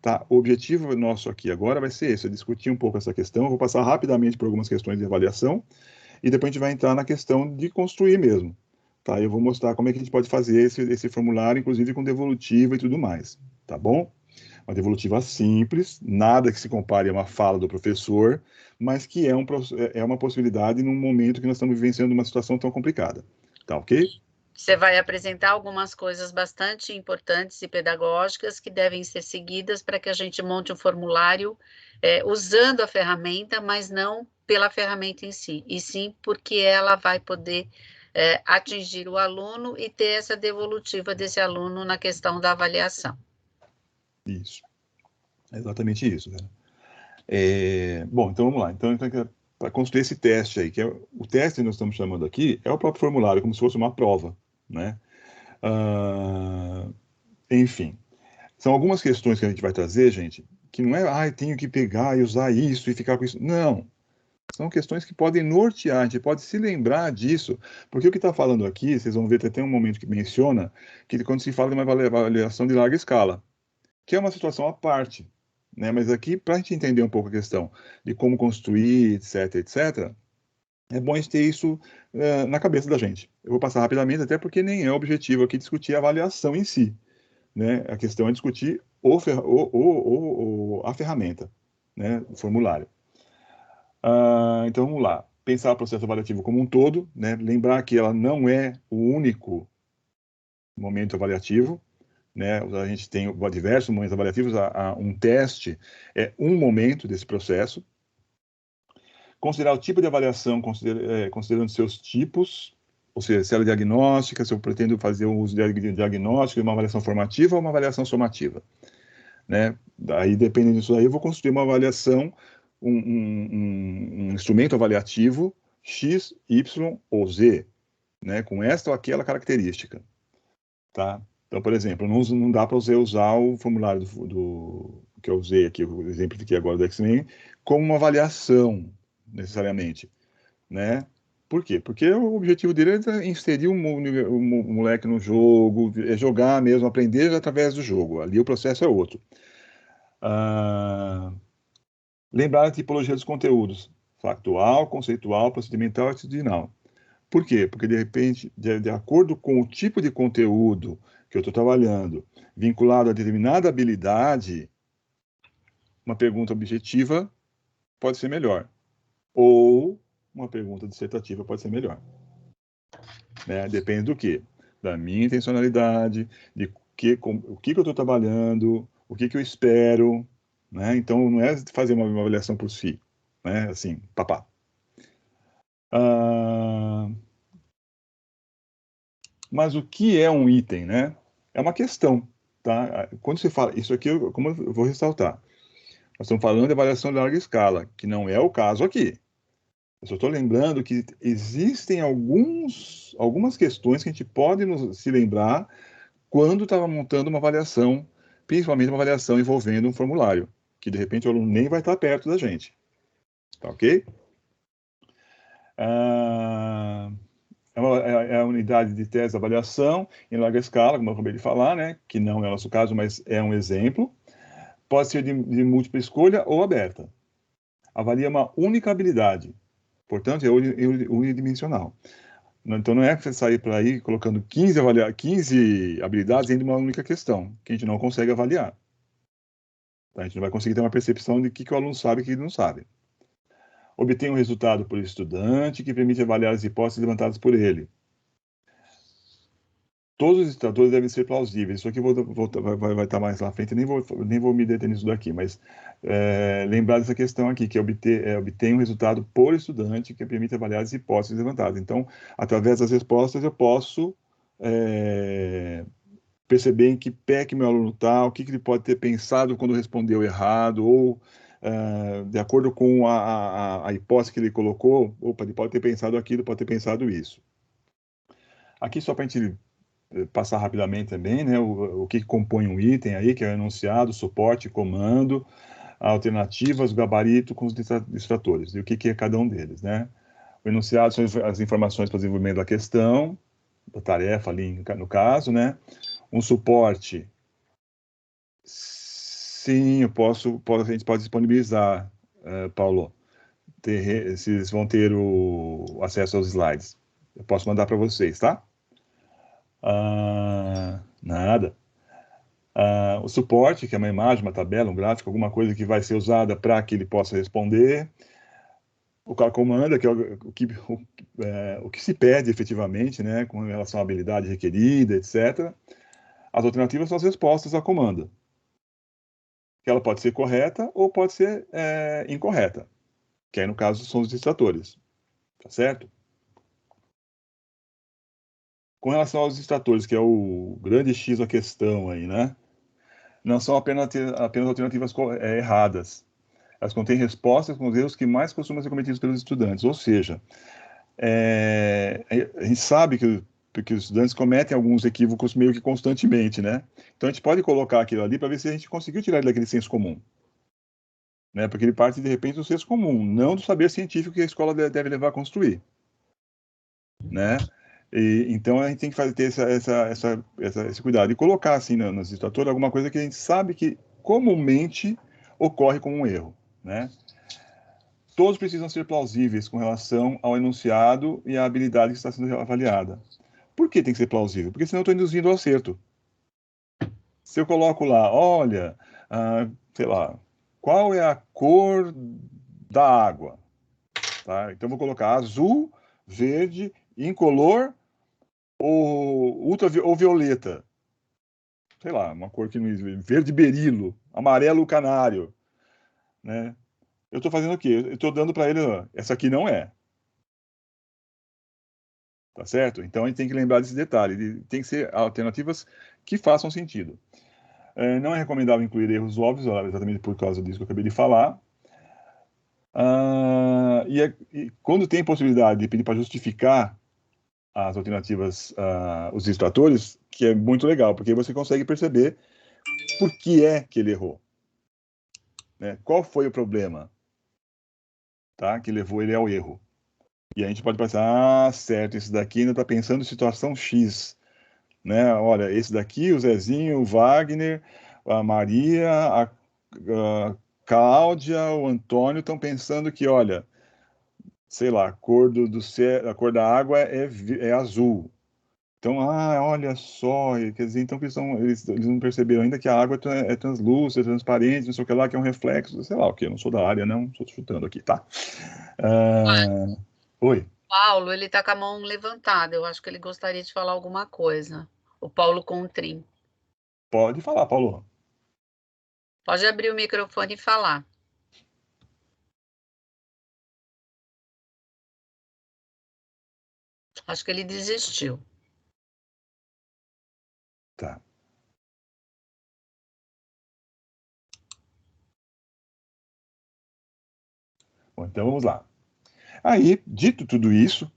Tá? O objetivo nosso aqui agora vai ser esse, é discutir um pouco essa questão. Eu vou passar rapidamente por algumas questões de avaliação e depois a gente vai entrar na questão de construir mesmo. Tá? Eu vou mostrar como é que a gente pode fazer esse formulário, inclusive com devolutiva e tudo mais. Tá bom? Uma devolutiva simples, nada que se compare a uma fala do professor, mas que é uma possibilidade num momento que nós estamos vivenciando uma situação tão complicada. Tá ok? Você vai apresentar algumas coisas bastante importantes e pedagógicas que devem ser seguidas para que a gente monte um formulário usando a ferramenta, mas não pela ferramenta em si, e sim porque ela vai poder atingir o aluno e ter essa devolutiva desse aluno na questão da avaliação. Isso. É exatamente isso, cara. Bom, então vamos lá. Então, para construir esse teste aí, que é o teste que nós estamos chamando aqui, é o próprio formulário, como se fosse uma prova, né? Enfim, são algumas questões que a gente vai trazer, gente, que não é, tenho que pegar e usar isso e ficar com isso. Não. São questões que podem nortear, a gente pode se lembrar disso, porque o que está falando aqui, vocês vão ver, tem um momento que menciona, que quando se fala de uma avaliação de larga escala, que é uma situação à parte, né? Mas aqui, para a gente entender um pouco a questão de como construir, etc, etc, é bom a gente ter isso na cabeça da gente. Eu vou passar rapidamente, até porque nem é o objetivo aqui discutir a avaliação em si, né? A questão é discutir a ferramenta, né? O formulário. Então vamos lá. Pensar o processo avaliativo como um todo, né? Lembrar que ela não é o único momento avaliativo, né? A gente tem diversos momentos avaliativos, um teste é um momento desse processo. Considerar o tipo de avaliação, considerando seus tipos, ou seja, se ela é diagnóstica, se eu pretendo fazer um uso de diagnóstico, uma avaliação formativa ou uma avaliação somativa, né? Daí, dependendo disso aí, eu vou construir uma avaliação, um instrumento avaliativo X, Y ou Z, né? Com esta ou aquela característica, tá? Então, por exemplo, não dá para você usar o formulário que eu usei aqui, o exemplifiquei agora do X-Men, como uma avaliação, necessariamente, né? Por quê? Porque o objetivo dele é inserir o moleque no jogo, é jogar mesmo, aprender através do jogo. Ali o processo é outro. Lembrar a tipologia dos conteúdos: factual, conceitual, procedimental e atitudinal. Por quê? Porque, de repente, de acordo com o tipo de conteúdo que eu estou trabalhando, vinculado a determinada habilidade, uma pergunta objetiva pode ser melhor. Ou uma pergunta dissertativa pode ser melhor. Né? Depende do quê? Da minha intencionalidade, de o que eu estou trabalhando, o que eu espero. Né? Então, não é fazer uma avaliação por si. Né? Assim, papá. Mas o que é um item, né? É uma questão, tá? Quando você fala, isso aqui, como eu vou ressaltar, nós estamos falando de avaliação de larga escala, que não é o caso aqui. Eu só estou lembrando que existem algumas questões que a gente pode se lembrar quando estava montando uma avaliação, principalmente uma avaliação envolvendo um formulário, que de repente o aluno nem vai estar perto da gente. Tá ok? É a unidade de teste de avaliação em larga escala, como eu acabei de falar, né? Que não é o nosso caso, mas é um exemplo. Pode ser de múltipla escolha ou aberta. Avalia uma única habilidade, portanto, é unidimensional. Então, não é sair por aí colocando 15 habilidades dentro de uma única questão, que a gente não consegue avaliar. A gente não vai conseguir ter uma percepção de o que o aluno sabe e o que ele não sabe. Obtém um resultado por estudante que permite avaliar as hipóteses levantadas por ele. Todos os indicadores devem ser plausíveis. Isso aqui vai estar mais lá na frente, nem vou me deter nisso daqui, mas lembrar dessa questão aqui, que obtém um resultado por estudante que permite avaliar as hipóteses levantadas. Então, através das respostas, eu posso perceber em que pé que meu aluno está, o que ele pode ter pensado quando respondeu errado, ou de acordo com a hipótese que ele colocou, opa, ele pode ter pensado aquilo, pode ter pensado isso. Aqui, só para a gente passar rapidamente também, né, o que compõe um item aí, que é o enunciado, suporte, comando, alternativas, gabarito com os distratores, e o que é cada um deles, né? O enunciado são as informações para o desenvolvimento da questão, da tarefa ali no caso, né? Um suporte, sim, a gente pode disponibilizar, Paulo, vocês vão ter o acesso aos slides. Eu posso mandar para vocês, tá? Nada. O suporte, que é uma imagem, uma tabela, um gráfico, alguma coisa que vai ser usada para que ele possa responder. O comanda, que é o que se pede efetivamente, né, com relação à habilidade requerida, etc. As alternativas são as respostas à comanda, que ela pode ser correta ou pode ser incorreta, que aí no caso são os distratores, tá certo? Com relação aos distratores, que é o grande X da questão aí, né? não são apenas alternativas erradas. Elas contêm respostas com os erros que mais costumam ser cometidos pelos estudantes. Ou seja, a gente sabe que os estudantes cometem alguns equívocos meio que constantemente, né? Então a gente pode colocar aquilo ali para ver se a gente conseguiu tirar ele daquele senso comum, né? Porque ele parte de repente do senso comum, não do saber científico que a escola deve levar a construir, né? Então a gente tem que ter esse cuidado e colocar assim nos distrator alguma coisa que a gente sabe que comumente ocorre como um erro, né? Todos precisam ser plausíveis com relação ao enunciado e à habilidade que está sendo avaliada. Por que tem que ser plausível? Porque senão eu estou induzindo ao acerto. Se eu coloco lá, olha, sei lá, qual é a cor da água? Tá? Então eu vou colocar azul, verde, incolor ou violeta. Sei lá, uma cor que não existe. Verde berilo, amarelo canário, né? Eu estou fazendo o quê? Eu estou dando para ele, ó, essa aqui não é. Tá certo? Então a gente tem que lembrar desse detalhe. Tem que ser alternativas que façam sentido. Não é recomendável incluir erros óbvios, exatamente por causa disso que eu acabei de falar. E quando tem possibilidade de pedir para justificar as alternativas, os distratores, que é muito legal, porque você consegue perceber por que é que ele errou. Né? Qual foi o problema, tá? Que levou ele ao erro. E a gente pode pensar, certo, esse daqui ainda está pensando em situação X. Né? Olha, esse daqui, o Zezinho, o Wagner, a Maria, a Cláudia, o Antônio estão pensando que, olha, sei lá, a cor a cor da água é azul. Então, olha só, quer dizer, então eles não perceberam ainda que a água é translúcida, transparente, não sei o que lá, que é um reflexo, sei lá o que, eu não sou da área, não, estou chutando aqui, tá? Oi. Paulo, ele está com a mão levantada. Eu acho que ele gostaria de falar alguma coisa. O Paulo Contrim. Pode falar, Paulo. Pode abrir o microfone e falar. Acho que ele desistiu. Tá. Bom, então vamos lá. Aí, dito tudo isso,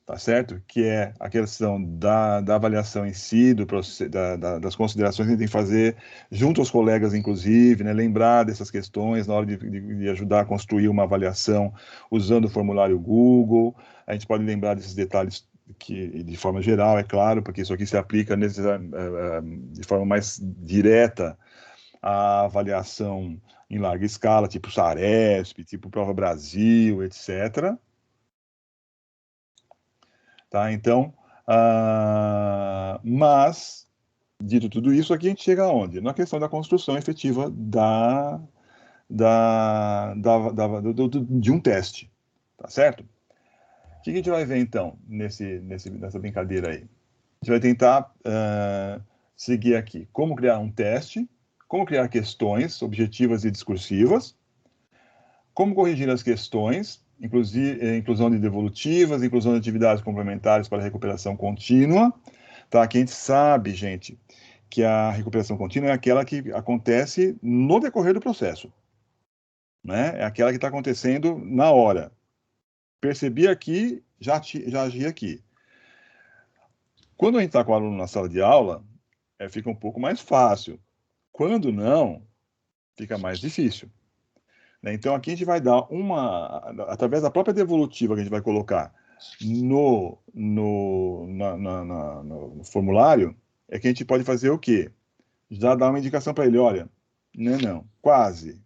tá certo? Que é a questão da avaliação em si, das considerações que a gente tem que fazer junto aos colegas, inclusive, né? Lembrar dessas questões na hora de ajudar a construir uma avaliação usando o formulário Google. A gente pode lembrar desses detalhes que, de forma geral, é claro, porque isso aqui se aplica de forma mais direta à avaliação em larga escala, tipo Saresp, tipo Prova Brasil, etc. Tá? Então, mas, dito tudo isso, aqui a gente chega aonde? Na questão da construção efetiva de um teste, tá certo? O que a gente vai ver, então, nessa brincadeira aí? A gente vai tentar seguir aqui como criar um teste, como criar questões objetivas e discursivas, como corrigir as questões, inclusão de devolutivas, inclusão de atividades complementares para recuperação contínua, tá? Que a gente sabe, gente, que a recuperação contínua é aquela que acontece no decorrer do processo, né? É aquela que está acontecendo na hora. Percebi aqui, já agi aqui. Quando a gente está com o aluno na sala de aula, fica um pouco mais fácil. Quando não, fica mais difícil. Então, aqui a gente vai dar através da própria devolutiva que a gente vai colocar no formulário, é que a gente pode fazer o quê? Já dar uma indicação para ele, olha, não, quase,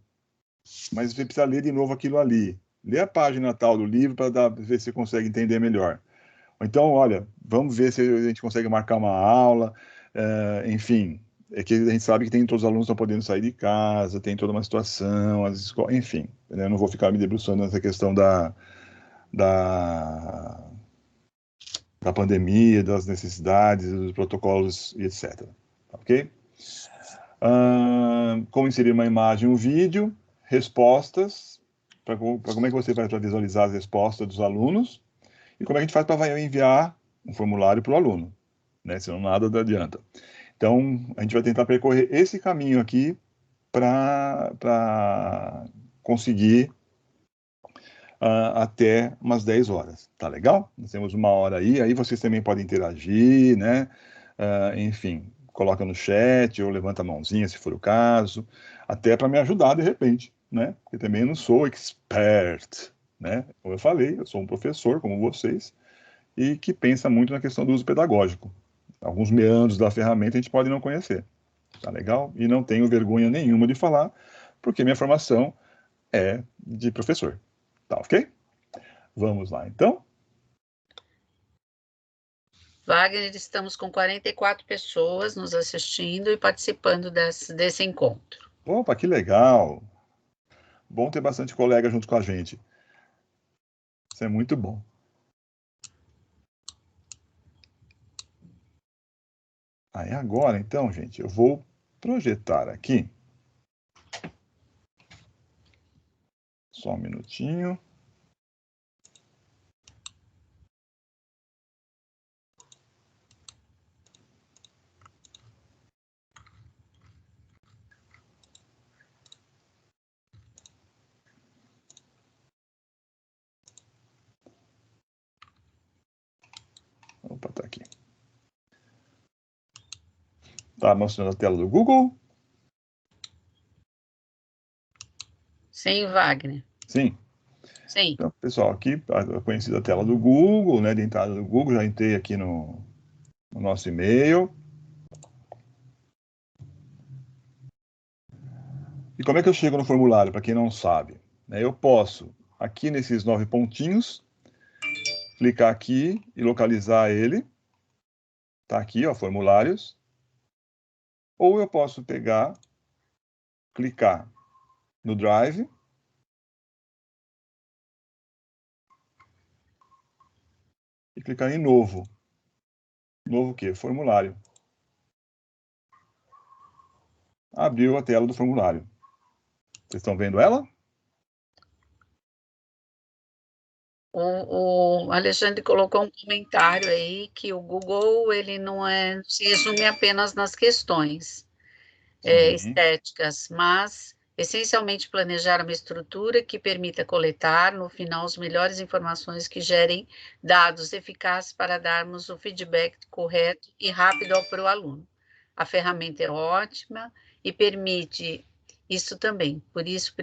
mas você precisa ler de novo aquilo ali. Lê a página tal do livro para ver se você consegue entender melhor. Então, olha, vamos ver se a gente consegue marcar uma aula, enfim, é que a gente sabe que todos os alunos estão podendo sair de casa, tem toda uma situação, as escolas, enfim, né? Eu não vou ficar me debruçando nessa questão da pandemia, das necessidades, dos protocolos e etc. Ok? Como inserir uma imagem, um vídeo, respostas, para como é que você faz para visualizar as respostas dos alunos e como é que a gente faz para enviar um formulário para o aluno, né? Senão nada adianta. Então, a gente vai tentar percorrer esse caminho aqui para conseguir até umas 10 horas. Tá legal? Nós temos uma hora aí vocês também podem interagir, né? Enfim, coloca no chat ou levanta a mãozinha, se for o caso, até para me ajudar de repente, né? Porque também eu não sou expert, né? Como eu falei, eu sou um professor como vocês e que pensa muito na questão do uso pedagógico. Alguns meandros da ferramenta a gente pode não conhecer, tá legal? E não tenho vergonha nenhuma de falar, porque minha formação é de professor, tá ok? Vamos lá, então. Wagner, estamos com 44 pessoas nos assistindo e participando desse encontro. Opa, que legal! Bom ter bastante colega junto com a gente. Isso é muito bom. Aí agora, então, gente, eu vou projetar aqui. Só um minutinho. Opa, tá aqui. Tá mostrando a tela do Google? Sim, Wagner. Sim. Sim. Então, pessoal, aqui a conhecida tela do Google, né, de entrada do Google, já entrei aqui no nosso e-mail. E como é que eu chego no formulário, para quem não sabe? Eu posso, aqui nesses 9 pontinhos, clicar aqui e localizar ele. Tá aqui, ó, formulários. Ou eu posso pegar, clicar no Drive. E clicar em novo. Novo o quê? Formulário. Abriu a tela do formulário. Vocês estão vendo ela? O Alexandre colocou um comentário aí que o Google ele não se resume apenas nas questões estéticas, mas essencialmente planejar uma estrutura que permita coletar no final as melhores informações que gerem dados eficazes para darmos o feedback correto e rápido para o aluno. A ferramenta é ótima e permite isso também. Por isso,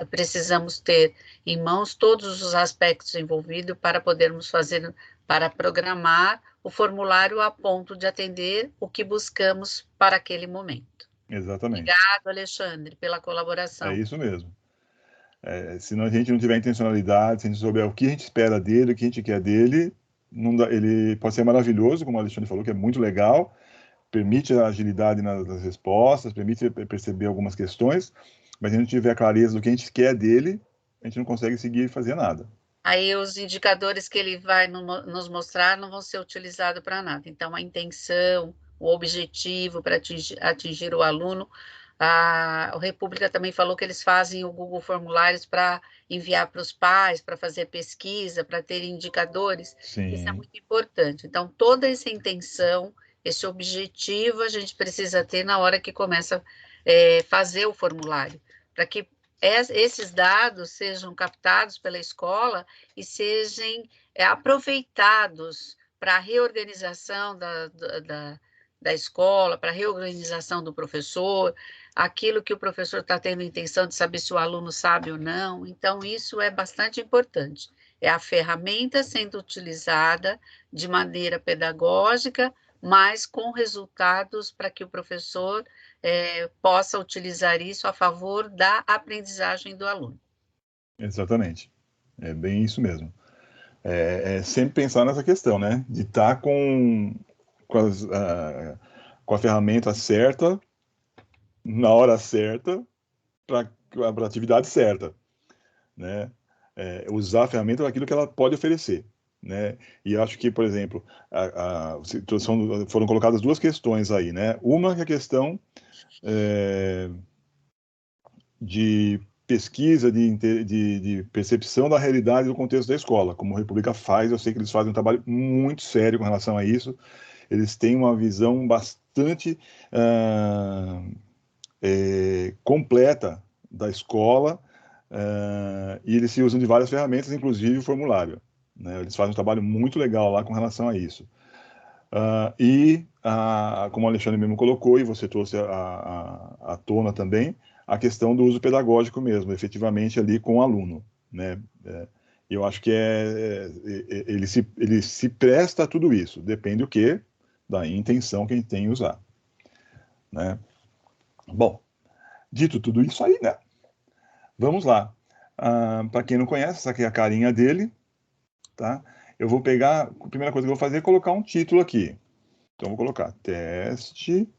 precisamos ter em mãos todos os aspectos envolvidos para podermos para programar o formulário a ponto de atender o que buscamos para aquele momento. Exatamente. Obrigado, Alexandre, pela colaboração. É isso mesmo. Se a gente não tiver intencionalidade, se a gente souber o que a gente espera dele, o que a gente quer dele, ele pode ser maravilhoso, como o Alexandre falou, que é muito legal, permite a agilidade nas respostas, permite perceber algumas questões, mas se a gente não tiver clareza do que a gente quer dele, a gente não consegue seguir e fazer nada. Aí os indicadores que ele vai nos mostrar não vão ser utilizados para nada. Então, a intenção, o objetivo para atingir o aluno. A República também falou que eles fazem o Google Formulários para enviar para os pais, para fazer pesquisa, para ter indicadores. Sim. Isso é muito importante. Então, toda essa intenção, esse objetivo, a gente precisa ter na hora que começa a fazer o formulário, para que esses dados sejam captados pela escola e sejam aproveitados para a reorganização da escola, para a reorganização do professor, aquilo que o professor está tendo intenção de saber se o aluno sabe ou não. Então, isso é bastante importante. É a ferramenta sendo utilizada de maneira pedagógica, mas com resultados para que o professor possa utilizar isso a favor da aprendizagem do aluno. Exatamente. É bem isso mesmo. Sempre pensar nessa questão, né? De estar com a ferramenta certa, na hora certa, para a atividade certa, né? Usar a ferramenta para aquilo que ela pode oferecer, né? E acho que, por exemplo, foram colocadas duas questões aí, né? Uma que é a questão de pesquisa, de percepção da realidade do contexto da escola, como a República faz. Eu sei que eles fazem um trabalho muito sério com relação a isso. Eles têm uma visão bastante bastante completa da escola, e eles se usam de várias ferramentas, inclusive o formulário, né? Eles fazem um trabalho muito legal lá com relação a isso. Como o Alexandre mesmo colocou, e você trouxe à tona também, a questão do uso pedagógico mesmo, efetivamente ali com o aluno, né? Eu acho que ele se presta a tudo isso, depende do quê? Da intenção que a gente tem em usar, né? Bom, dito tudo isso aí, né? Vamos lá. Para quem não conhece, essa aqui é a carinha dele, tá? Eu vou pegar, a primeira coisa que eu vou fazer é colocar um título aqui. Então, vou colocar teste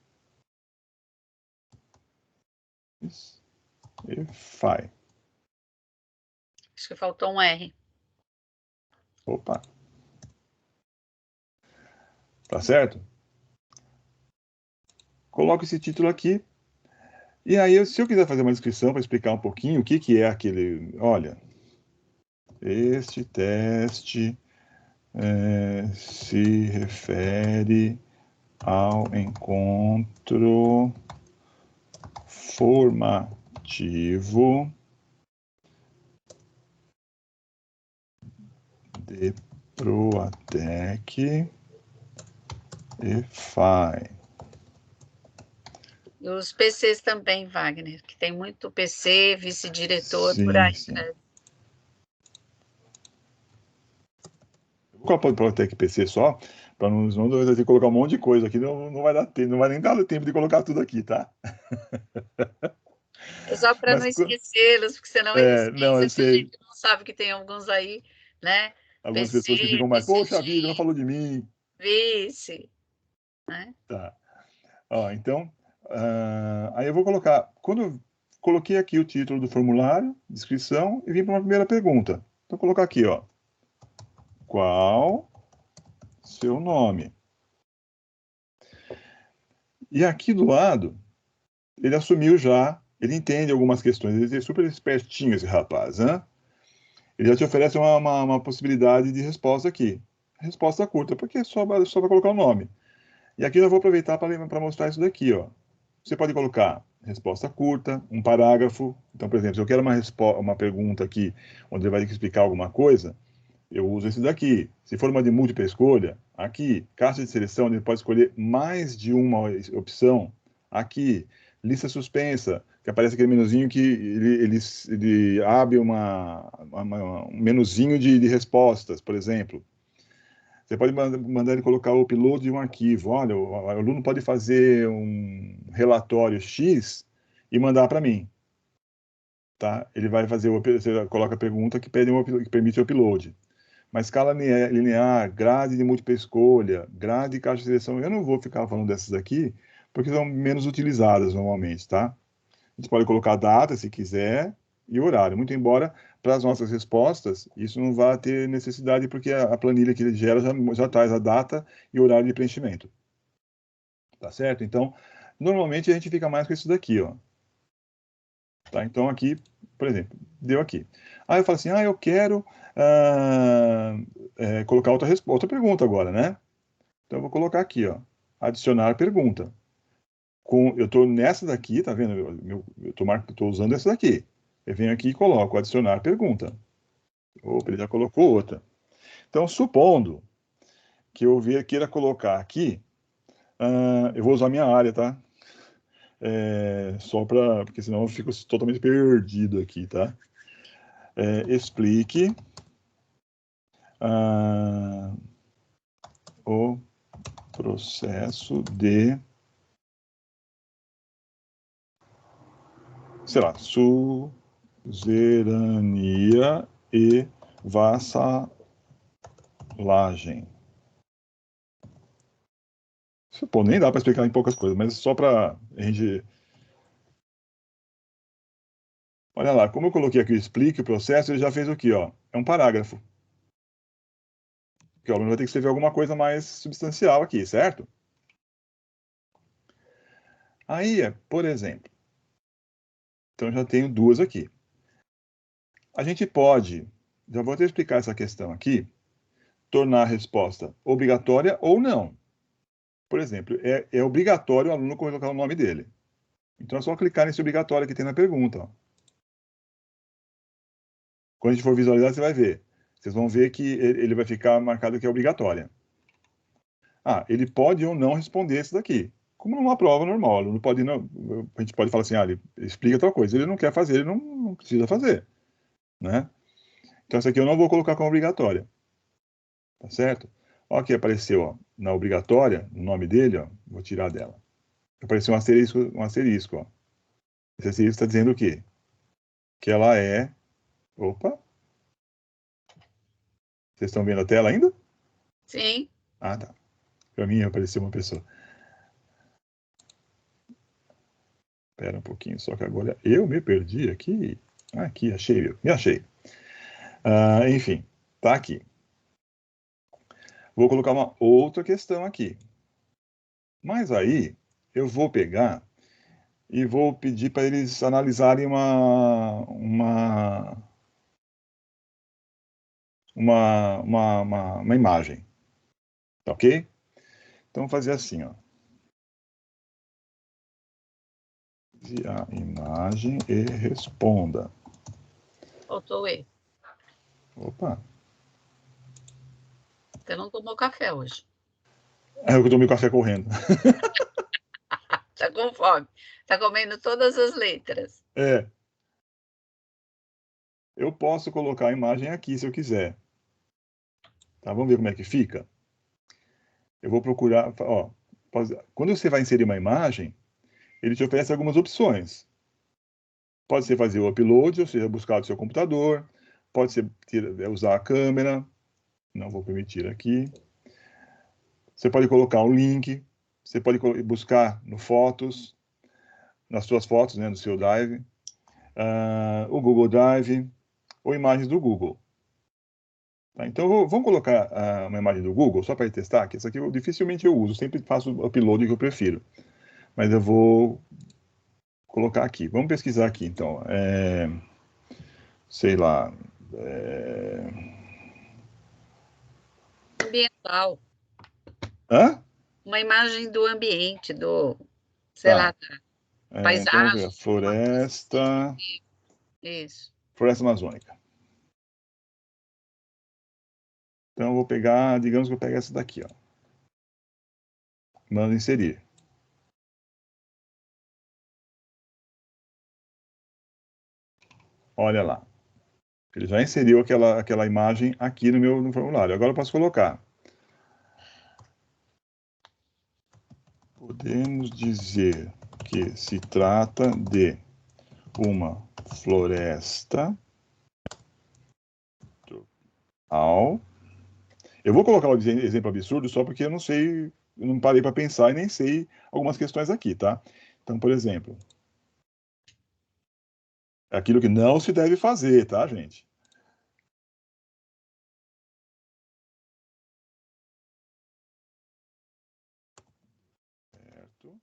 EFI. Acho que faltou um R. Opa. Tá certo? Coloco esse título aqui. E aí, se eu quiser fazer uma descrição para explicar um pouquinho o que é aquele... Olha, este teste se refere ao encontro formativo de Proatec EFI. E os PCs também, Wagner, que tem muito PC, vice-diretor por Sim, aí, sim. né? Vou colocar o Proatec PC só, para não ter que colocar um monte de coisa aqui, não vai dar tempo, não vai nem dar tempo de colocar tudo aqui, tá? É só para não Mas, esquecê-los, porque senão eles não, eu pensam que a sei. gente não sabe que tem alguns aí, né? Algumas PC, pessoas que ficam mais, poxa vida, não PCG, falou de mim. vice, né? Tá. Ó, então, aí eu vou colocar, quando eu coloquei aqui o título do formulário, descrição, e vim para uma primeira pergunta. Então, vou colocar aqui, ó. Qual seu nome? E aqui do lado, ele assumiu já, ele entende algumas questões, ele é super espertinho esse rapaz, né? Ele já te oferece uma possibilidade de resposta aqui. Resposta curta, porque é só vai colocar o nome. E aqui eu vou aproveitar para mostrar isso daqui, ó. Você pode colocar resposta curta, um parágrafo. Então, por exemplo, se eu quero uma pergunta aqui, onde ele vai ter que explicar alguma coisa, eu uso esse daqui. Se for uma de múltipla escolha, aqui, caixa de seleção, ele pode escolher mais de uma opção. Aqui, lista suspensa, que aparece aquele menuzinho que ele abre um menuzinho de respostas, por exemplo. Você pode mandar ele colocar o upload de um arquivo. Olha, o aluno pode fazer um relatório X e mandar para mim. Tá? Ele vai fazer, você coloca a pergunta que permite o upload. Mas escala linear, grade de múltipla escolha, grade de caixa de seleção, eu não vou ficar falando dessas aqui, porque são menos utilizadas normalmente, tá? A gente pode colocar data, se quiser, e horário. Muito embora, para as nossas respostas, isso não vai ter necessidade, porque a planilha que ele gera já traz a data e o horário de preenchimento. Tá certo? Então, normalmente a gente fica mais com isso daqui, ó. Tá? Então, aqui, por exemplo, deu aqui. Aí eu falo assim, eu quero colocar outra pergunta agora, né? Então, eu vou colocar aqui, ó, adicionar pergunta. Eu estou nessa daqui, tá vendo? Eu tô usando essa daqui. Eu venho aqui e coloco adicionar pergunta. Opa, ele já colocou outra. Então, supondo que eu queira colocar aqui, eu vou usar minha área, tá? Porque senão eu fico totalmente perdido aqui, tá? Explique o processo de, sei lá, suzerania e vassalagem. Pô, nem dá para explicar em poucas coisas, mas só para a gente... Olha lá, como eu coloquei aqui o explique o processo, ele já fez o quê, ó? É um parágrafo. Porque o aluno vai ter que escrever alguma coisa mais substancial aqui, certo? Aí, por exemplo, então eu já tenho duas aqui. A gente pode, já vou até explicar essa questão aqui, tornar a resposta obrigatória ou não. por exemplo, é obrigatório o aluno colocar o nome dele. Então é só clicar nesse obrigatório que tem na pergunta. Ó. Quando a gente for visualizar, você vai ver. Vocês vão ver que ele vai ficar marcado que é obrigatória. Ah, ele pode ou não responder esse daqui. Como numa prova normal, o aluno pode não, a gente pode falar assim, ele explica tal coisa, ele não quer fazer, ele não precisa fazer, né? Então essa aqui eu não vou colocar como obrigatória, tá certo? Ó, aqui apareceu, ó, na obrigatória, o nome dele, ó, vou tirar dela. Apareceu um asterisco, ó. Esse asterisco está dizendo o quê? Que ela é, opa, vocês estão vendo a tela ainda? Sim. Ah, tá. Para mim apareceu uma pessoa. Espera um pouquinho, só que agora eu me perdi aqui. Aqui, achei, me achei. Enfim, tá aqui. Vou colocar uma outra questão aqui. Mas aí, eu vou pegar e vou pedir para eles analisarem uma imagem. Tá ok? Então, vou fazer assim, ó. A imagem e responda. Faltou erro. Opa. Você não tomou café hoje. Eu tomei café correndo. Tá com fome. Tá comendo todas as letras. É. Eu posso colocar a imagem aqui se eu quiser. Tá? Vamos ver como é que fica? Eu vou procurar, ó, quando você vai inserir uma imagem, ele te oferece algumas opções. Pode ser fazer o upload, ou seja, buscar do seu computador, pode ser usar a câmera, não vou permitir aqui. Você pode colocar um link, você pode buscar no Fotos, nas suas fotos, né, no seu Drive, o Google Drive, ou imagens do Google. Tá? Então, vamos colocar uma imagem do Google, só para testar, que essa aqui dificilmente eu uso, sempre faço o upload que eu prefiro. Mas eu vou colocar aqui. Vamos pesquisar aqui, então. Sei lá. Ambiental. Hã? Uma imagem do ambiente, sei lá, Tá. da Então, vamos ver. paisagem. Floresta. Isso. Floresta Amazônica. Então, eu vou pegar, digamos que eu pego essa daqui, ó. Mando inserir. Olha lá. Ele já inseriu aquela imagem aqui no formulário. Agora eu posso colocar. Podemos dizer que se trata de uma floresta tropical. Eu vou colocar o exemplo absurdo só porque eu não sei, eu não parei para pensar e nem sei algumas questões aqui, tá? Então, por exemplo, é aquilo que não se deve fazer, tá, gente? Certo.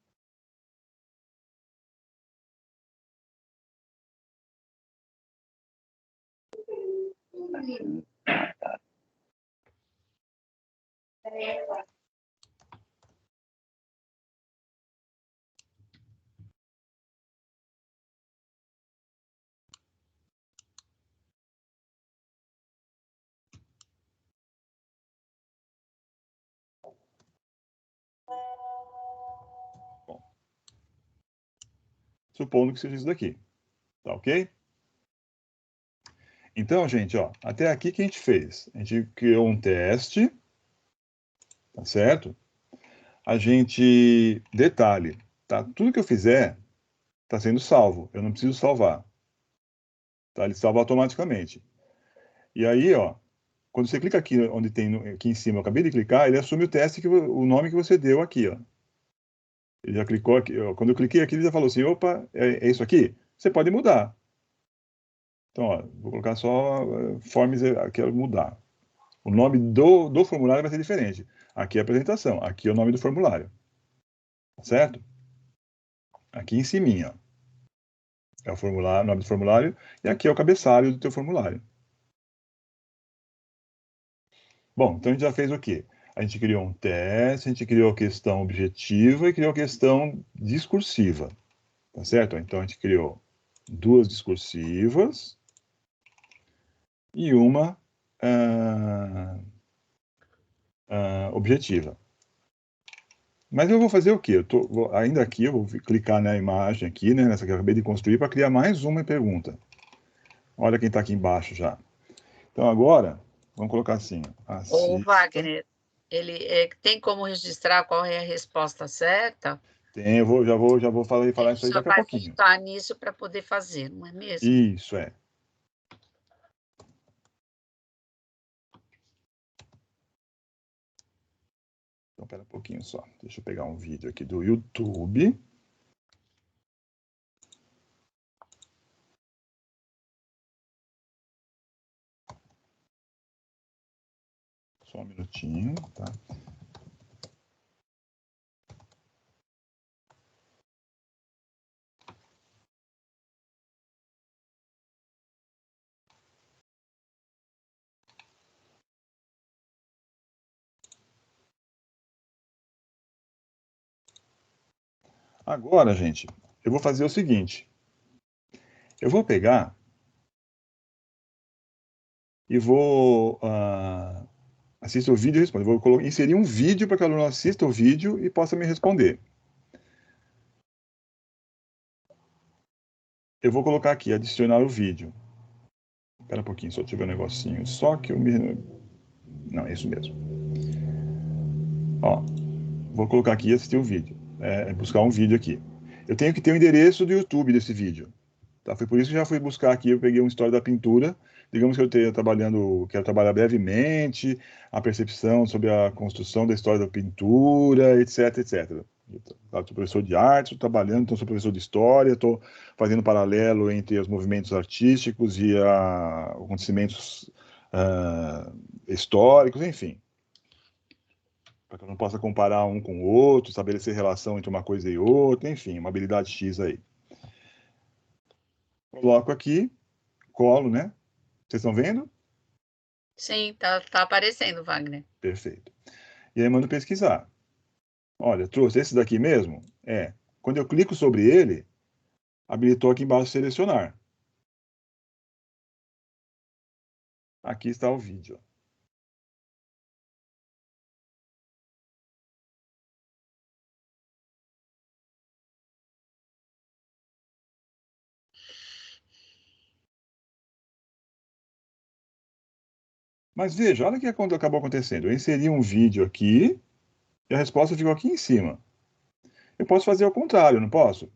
Bom, supondo que seja isso daqui, tá ok? Então, gente, ó, até aqui que a gente fez? A gente criou um teste, tá certo? Detalhe, tá? Tudo que eu fizer está sendo salvo, eu não preciso salvar, tá? Ele salva automaticamente. E aí, ó, quando você clica aqui onde tem aqui em cima, eu acabei de clicar, ele assume o teste o nome que você deu aqui, ó. Ele já clicou aqui, ó, quando eu cliquei aqui, ele já falou assim, opa, é isso aqui? Você pode mudar. Então, ó, vou colocar só forms, quero mudar. O nome do formulário vai ser diferente. Aqui é a apresentação, aqui é o nome do formulário. Certo? Aqui em cima, ó, é o formulário, o nome do formulário, e aqui é o cabeçalho do teu formulário. Bom, então a gente já fez o quê? A gente criou um teste, a gente criou a questão objetiva e criou a questão discursiva, tá certo? Então, a gente criou 2 discursivas e uma objetiva. Mas eu vou fazer o quê? Ainda aqui, eu vou clicar na imagem aqui, né, nessa que eu acabei de construir, para criar mais uma pergunta. Olha quem está aqui embaixo já. Então, agora, vamos colocar assim. O Assista. Wagner, ele tem como registrar qual é a resposta certa? Tem, já vou falar isso aí Só daqui a vai pouquinho. voltar nisso para poder fazer, não é mesmo? Isso, é. Então, espera um pouquinho só. Deixa eu pegar um vídeo aqui do YouTube. Só um minutinho, tá? Agora, gente, eu vou fazer o seguinte. Eu vou pegar e vou assistir o vídeo e responder. Vou inserir um vídeo para que o aluno assista o vídeo e possa me responder. Eu vou colocar aqui, adicionar o vídeo. Espera um pouquinho, só tiver um negocinho. Só que eu me... Não, é isso mesmo. Ó, vou colocar aqui e assistir o vídeo. Buscar um vídeo aqui. Eu tenho que ter o endereço do YouTube desse vídeo. Tá? Foi por isso que já fui buscar aqui, eu peguei uma história da pintura. Digamos que eu quero trabalhar brevemente a percepção sobre a construção da história da pintura, etc, etc. Eu sou professor de arte, estou trabalhando, então sou professor de história, estou fazendo paralelo entre os movimentos artísticos e acontecimentos históricos, enfim. Para que eu não possa comparar um com o outro, estabelecer relação entre uma coisa e outra, enfim, uma habilidade X aí. Coloco aqui, colo, né? Vocês estão vendo? Sim, tá aparecendo, Wagner. Perfeito. E aí mando pesquisar. Olha, trouxe esse daqui mesmo? É. Quando eu clico sobre ele, habilitou aqui embaixo selecionar. Aqui está o vídeo. Mas veja, olha o que acabou acontecendo. Eu inseri um vídeo aqui e a resposta ficou aqui em cima. Eu posso fazer ao contrário, não posso?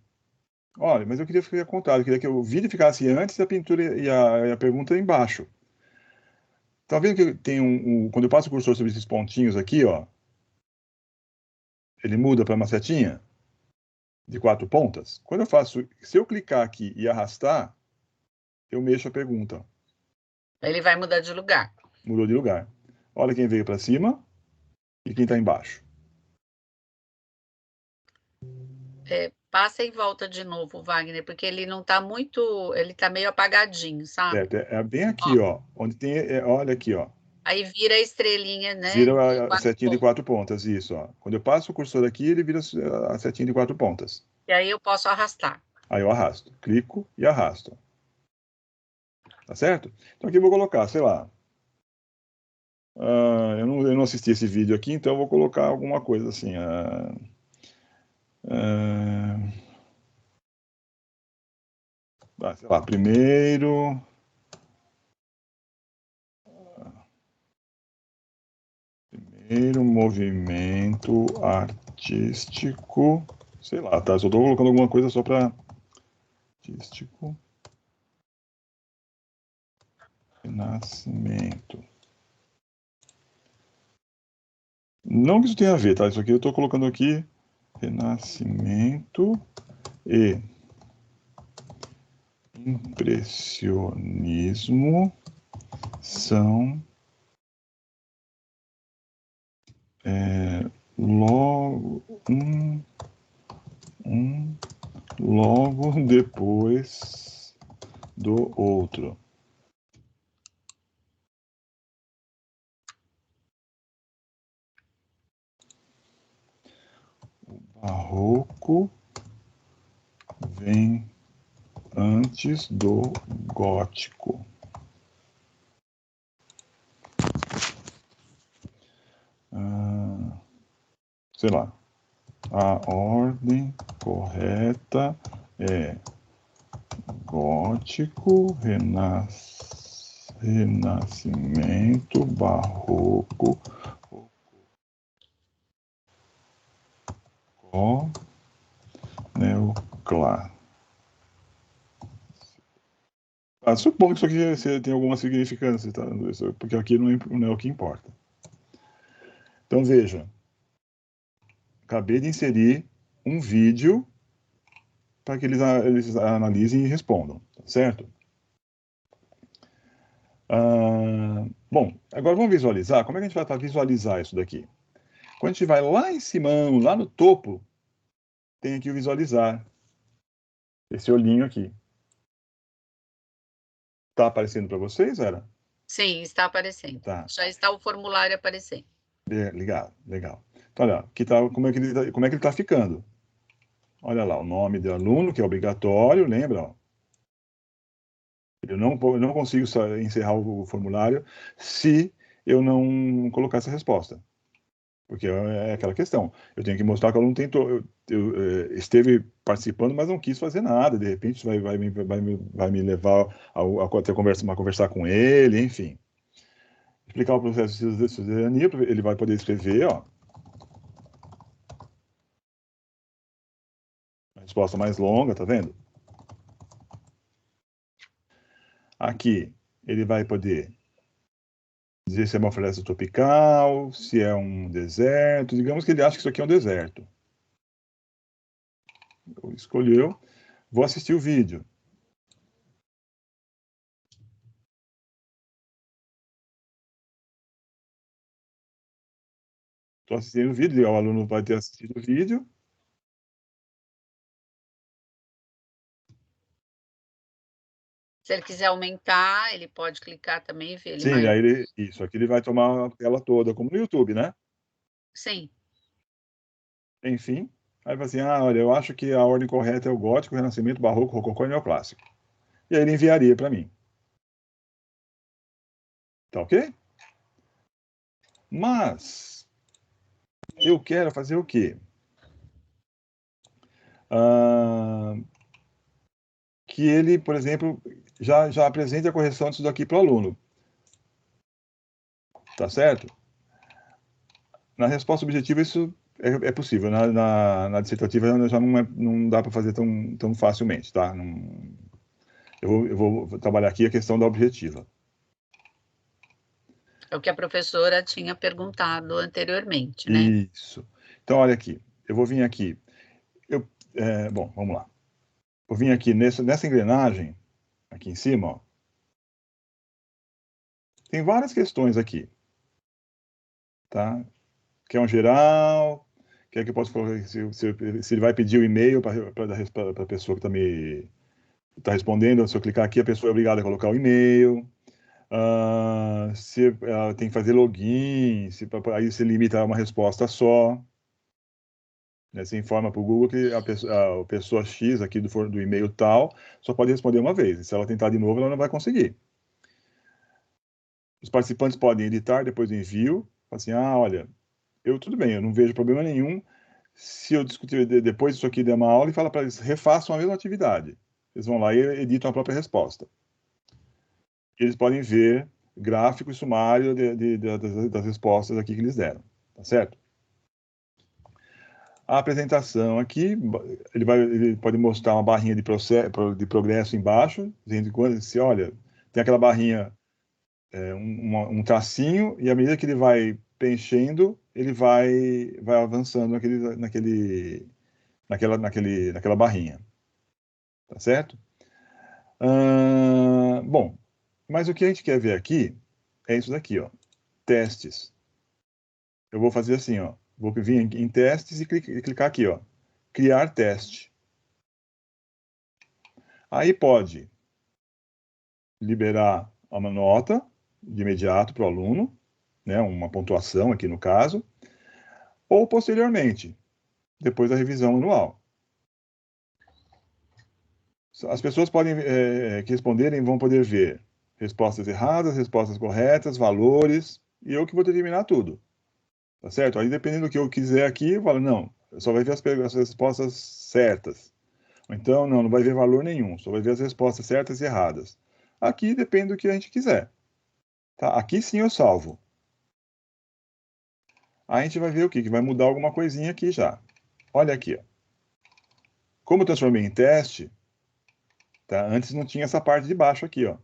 Olha, mas eu queria fazer ao contrário. Eu queria que o vídeo ficasse antes da pintura e a pergunta embaixo. Tá vendo que tem quando eu passo o cursor sobre esses pontinhos aqui, ó, ele muda para uma setinha de 4 pontas? Quando eu faço, se eu clicar aqui e arrastar, eu mexo a pergunta. Ele vai mudar de lugar. Mudou de lugar. Olha quem veio para cima e quem está embaixo. Passa e volta de novo, Wagner, porque ele não está muito, ele está meio apagadinho, sabe? Certo? É bem aqui, Ó, ó. Onde tem. Olha aqui, ó. aí vira a estrelinha, né? Vira De a quatro setinha de pontos. 4 pontas, isso, ó. Quando eu passo o cursor aqui, ele vira a setinha de 4 pontas. E aí eu posso arrastar. Aí eu arrasto. Clico e arrasto. Tá certo? Então aqui eu vou colocar, sei lá. Eu não assisti esse vídeo aqui, então eu vou colocar alguma coisa assim. Sei lá, primeiro movimento artístico, sei lá, tá? Só estou colocando alguma coisa só para artístico, Renascimento. Não que isso tenha a ver, tá? Isso aqui eu estou colocando aqui Renascimento e Impressionismo são logo logo depois do outro. Barroco vem antes do gótico. Sei lá. A ordem correta é gótico, renascimento, barroco, neoclássico. Suponho que isso aqui tem alguma significância, tá? Porque aqui não é o que importa. Então, veja. Acabei de inserir um vídeo para que eles analisem e respondam, tá certo? Bom, agora vamos visualizar. Como é que a gente vai visualizar isso daqui? Quando a gente vai lá em cima, lá no topo, tem aqui o visualizar. Esse olhinho aqui. Está aparecendo para vocês, Era? Sim, está aparecendo. Tá. Já está o formulário aparecendo. Legal, legal. Então, olha, aqui tá, como é que ele está ficando. Olha lá, o nome do aluno, que é obrigatório, lembra? Ó. Eu não consigo encerrar o formulário se eu não colocar essa resposta. Porque é aquela questão. Eu tenho que mostrar que o aluno tentou, esteve participando, mas não quis fazer nada. De repente, isso vai me levar a conversar com ele, enfim. Explicar o processo de cidadania, ele vai poder escrever, ó. A resposta mais longa, tá vendo? Aqui, ele vai poder dizer se é uma floresta tropical, se é um deserto. Digamos que ele acha que isso aqui é um deserto. Escolheu. Vou assistir o vídeo. Estou assistindo o vídeo, o aluno vai ter assistido o vídeo. Se ele quiser aumentar, ele pode clicar também e ver ele Sim, maior. aí isso aqui ele vai tomar a tela toda, como no YouTube, né? Sim. Enfim, aí vai assim, olha, eu acho que a ordem correta é o gótico, renascimento, barroco, rococó e neoclássico. E aí ele enviaria para mim. Tá ok? Mas eu quero fazer o quê? Que ele, por exemplo, já apresente a correção disso daqui para o aluno. Tá certo? Na resposta objetiva, isso é possível. Na dissertativa já não dá para fazer tão facilmente, tá? Eu vou trabalhar aqui a questão da objetiva. É o que a professora tinha perguntado anteriormente, né? Isso. Então, olha aqui. Eu vou vir aqui. Bom, vamos lá. Vou vir aqui nessa engrenagem, aqui em cima, ó. Tem várias questões aqui. Tá? Que é um geral, que eu posso colocar se ele vai pedir o e-mail para a pessoa que está respondendo. Se eu clicar aqui, a pessoa é obrigada a colocar o e-mail. Se ela tem que fazer login, aí se limita a uma resposta só. Né? Você informa para o Google que a pessoa X aqui do e-mail tal só pode responder uma vez. E se ela tentar de novo, ela não vai conseguir. Os participantes podem editar depois do envio. Assim, olha, tudo bem, eu não vejo problema nenhum se eu discutir depois disso aqui der uma aula e fala para eles refaçam a mesma atividade. Eles vão lá e editam a própria resposta. Eles podem ver gráfico e sumário das respostas aqui que eles deram, tá certo? A apresentação aqui, ele pode mostrar uma barrinha de progresso embaixo, dizendo que, olha, tem aquela barrinha, um tracinho, e à medida que ele vai preenchendo, ele vai avançando naquela barrinha. Tá certo? Bom, mas o que a gente quer ver aqui é isso daqui, ó. Testes. Eu vou fazer assim, ó. Vou vir em testes e clicar aqui, ó. Criar teste. Aí pode liberar uma nota de imediato para o aluno, né? Uma pontuação aqui no caso, ou posteriormente. depois da revisão anual. As pessoas podem que responderem vão poder ver respostas erradas, respostas corretas, valores, e eu que vou determinar tudo. Tá certo? Aí, dependendo do que eu quiser aqui, eu falo, não, só vai ver as respostas certas. Ou então, não vai ver valor nenhum, só vai ver as respostas certas e erradas. Aqui depende do que a gente quiser. Tá? Aqui sim eu salvo. Aí a gente vai ver o quê? Que vai mudar alguma coisinha aqui já. Olha aqui, ó. Como eu transformei em teste, tá? Antes não tinha essa parte de baixo aqui, ó.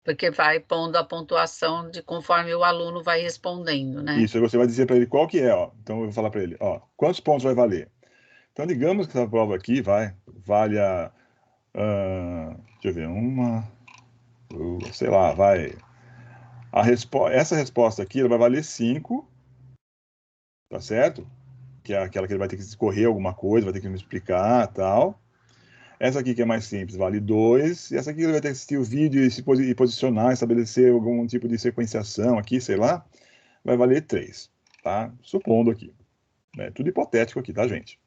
Porque vai pondo a pontuação de conforme o aluno vai respondendo, né? Isso, aí você vai dizer para ele qual que é, ó. Então eu vou falar para ele, ó, quantos pontos vai valer? Então digamos que essa prova aqui vale deixa eu ver, sei lá, essa resposta aqui ela vai valer 5, tá certo? Que é aquela que ele vai ter que escorrer alguma coisa, vai ter que me explicar, tal. Essa aqui que é mais simples, vale 2. E essa aqui ele vai ter que assistir o vídeo e posicionar, estabelecer algum tipo de sequenciação aqui, sei lá, vai valer 3, tá? Supondo aqui. É tudo hipotético aqui, tá, gente?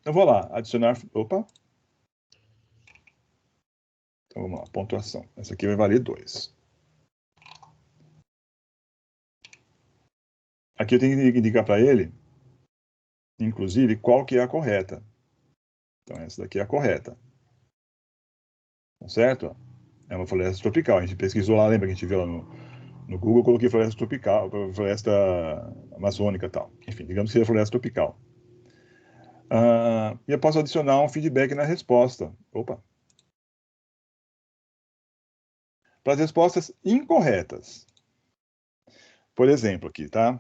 Então, vou lá, adicionar... Opa! Então, vamos lá, pontuação. Essa aqui vai valer 2. Aqui eu tenho que indicar para ele, inclusive, qual que é a correta. Então, essa daqui é a correta. Tá certo? É uma floresta tropical. A gente pesquisou lá, lembra que a gente viu lá no Google, eu coloquei floresta tropical, floresta amazônica e tal. Enfim, digamos que é floresta tropical. E eu posso adicionar um feedback na resposta. Opa! Para as respostas incorretas. Por exemplo, aqui, tá?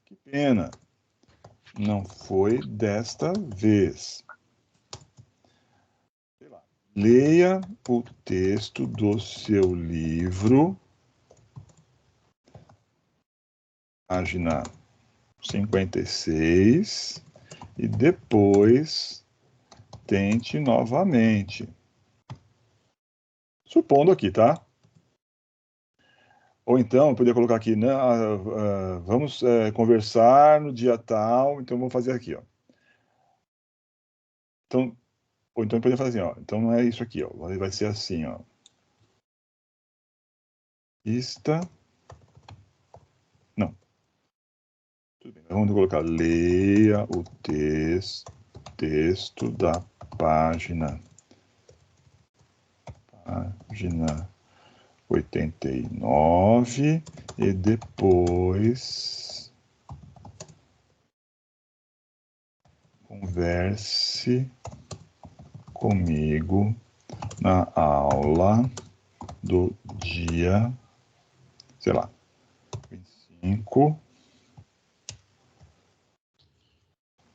Que pena. Não foi desta vez. Leia o texto do seu livro, página 56, e depois tente novamente. Supondo aqui, tá? Ou então, eu poderia colocar aqui, né, vamos conversar no dia tal, então vamos fazer aqui, ó. Então, ou então eu poderia fazer assim, ó, então não é isso aqui, ó, vai ser assim, ó. Não. Tudo bem, vamos colocar, leia o texto da página 89 e depois converse comigo na aula do dia, sei lá, 25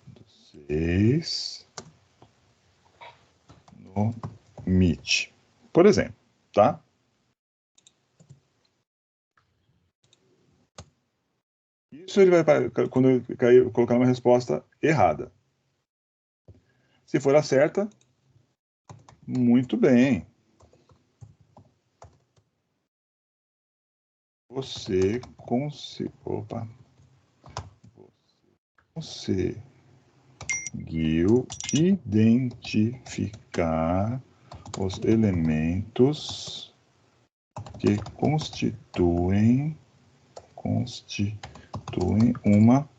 do 6 no Meet, por exemplo, tá? Isso ele vai, quando eu colocar uma resposta errada. Se for a certa, muito bem. Você conseguiu identificar os elementos que constituem uma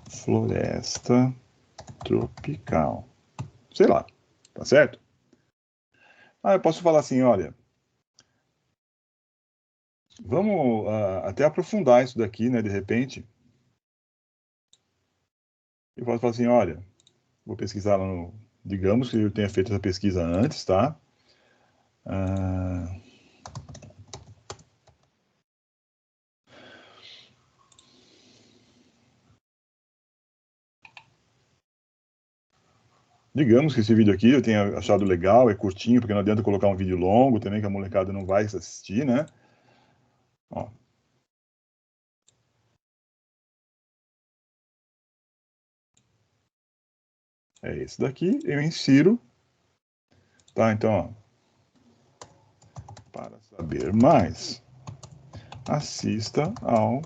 floresta tropical. Sei lá, tá certo? Eu posso falar assim, olha, vamos até aprofundar isso daqui, né, de repente. Eu posso falar assim, olha, vou pesquisar lá no... Digamos que eu tenha feito essa pesquisa antes, tá? Digamos que esse vídeo aqui eu tenha achado legal, é curtinho, porque não adianta colocar um vídeo longo também, que a molecada não vai assistir, né? Ó. É esse daqui, eu insiro. Tá, então, ó. Para. saber mais, assista ao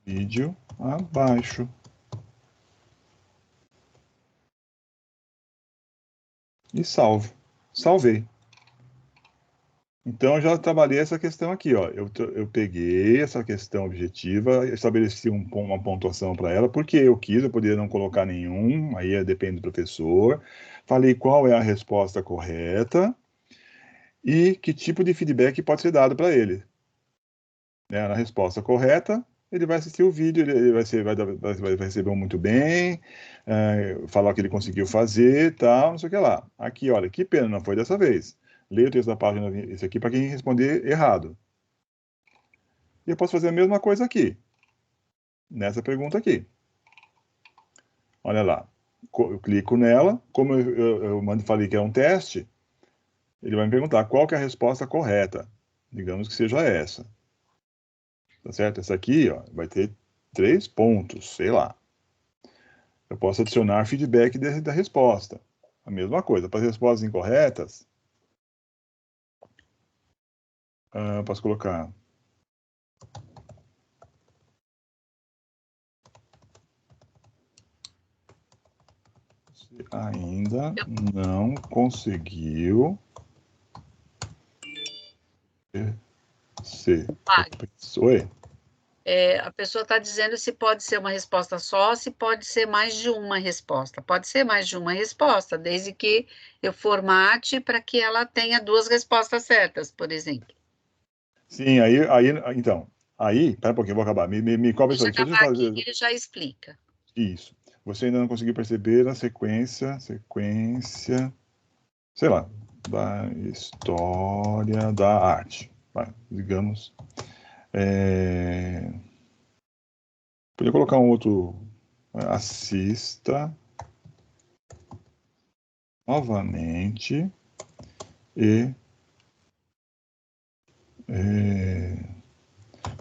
vídeo abaixo. E salvo. Salvei. Então, eu já trabalhei essa questão aqui, ó. Eu peguei essa questão objetiva, estabeleci uma pontuação para ela, porque eu quis, eu poderia não colocar nenhum, aí depende do professor. Falei qual é a resposta correta e que tipo de feedback pode ser dado para ele. Né? Na resposta correta, ele vai assistir o vídeo, ele vai receber um muito bem, falar o que ele conseguiu fazer, tal, não sei o que lá. Aqui, olha, que pena, não foi dessa vez. Leia o texto da página, esse aqui para quem responder errado. E eu posso fazer a mesma coisa aqui, nessa pergunta aqui. Olha lá, eu clico nela, como eu falei que é um teste, ele vai me perguntar qual que é a resposta correta. Digamos que seja essa. Tá certo? Essa aqui, ó, vai ter 3 pontos, sei lá. Eu posso adicionar feedback da resposta. A mesma coisa. Para as respostas incorretas, eu posso colocar se ainda não conseguiu ser. Oi? A pessoa está dizendo se pode ser uma resposta só, se pode ser mais de uma resposta. Pode ser mais de uma resposta, desde que eu formate para que ela tenha 2 respostas certas, por exemplo. Sim, então, pera um pouquinho, eu vou acabar. Me cobre isso aí. Deixa eu acabar aqui que ele já explica. Isso. Você ainda não conseguiu perceber a sequência, sei lá, da história da arte. Vai, digamos. Podia colocar um outro. Assista novamente e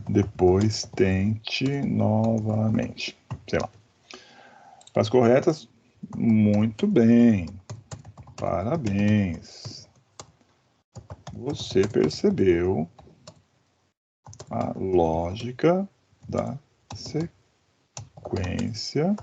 depois tente novamente. Sei lá. As corretas, muito bem. Parabéns. Você percebeu a lógica da sequência.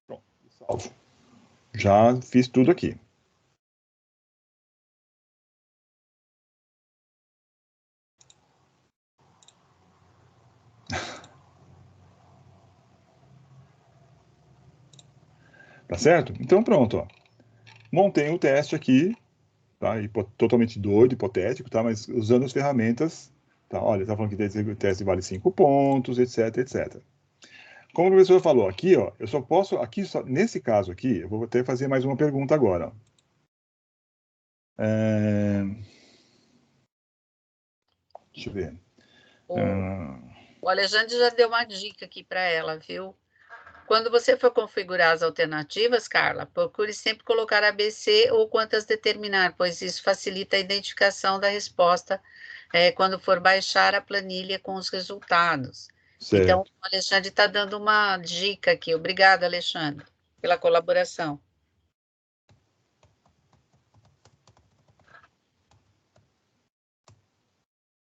Pronto, salvo. Já fiz tudo aqui. Tá certo? Então pronto, ó. Montei o teste aqui, tá? Totalmente doido, hipotético, tá? Mas usando as ferramentas, tá? Olha, tá falando que o teste vale 5 pontos, etc, etc. Como o professor falou aqui, ó, eu só posso, nesse caso aqui, eu vou até fazer mais uma pergunta agora. Deixa eu ver. O Alexandre já deu uma dica aqui para ela, viu? Quando você for configurar as alternativas, Carla, procure sempre colocar ABC ou quantas determinar, pois isso facilita a identificação da resposta quando for baixar a planilha com os resultados. Então, Certo. o Alexandre está dando uma dica aqui. Obrigada, Alexandre, pela colaboração.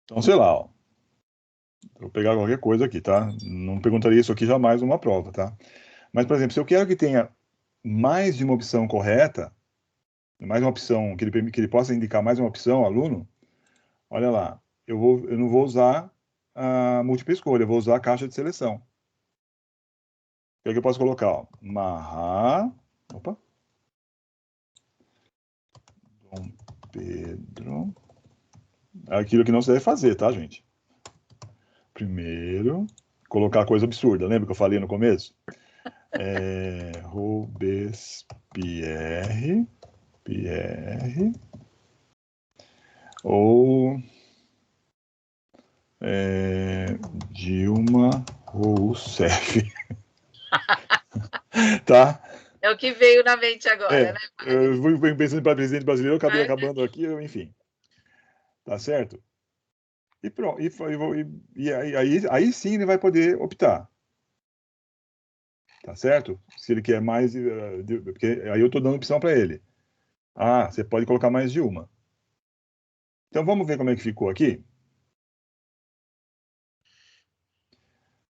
Então, sei lá, ó. Vou pegar qualquer coisa aqui, tá? Não perguntaria isso aqui jamais numa prova, tá? Mas, por exemplo, se eu quero que tenha mais de uma opção correta, mais uma opção, que ele possa indicar mais uma opção ao aluno, olha lá, eu não vou usar a múltipla escolha, eu vou usar a caixa de seleção. O que é que eu posso colocar? Ó? Opa. Dom Pedro. É aquilo que não se deve fazer, tá, gente? Primeiro, colocar coisa absurda. Lembra que eu falei no começo? Robespierre, ou Dilma Rousseff. Tá? É o que veio na mente agora, né, eu Wagner? fui pensando para presidente brasileiro, eu acabei Ai, acabando aqui, enfim. Tá certo? E pronto. Aí sim ele vai poder optar. Tá certo? Se ele quer mais, porque aí eu estou dando opção para ele. Ah, você pode colocar mais de uma. Então vamos ver como é que ficou aqui?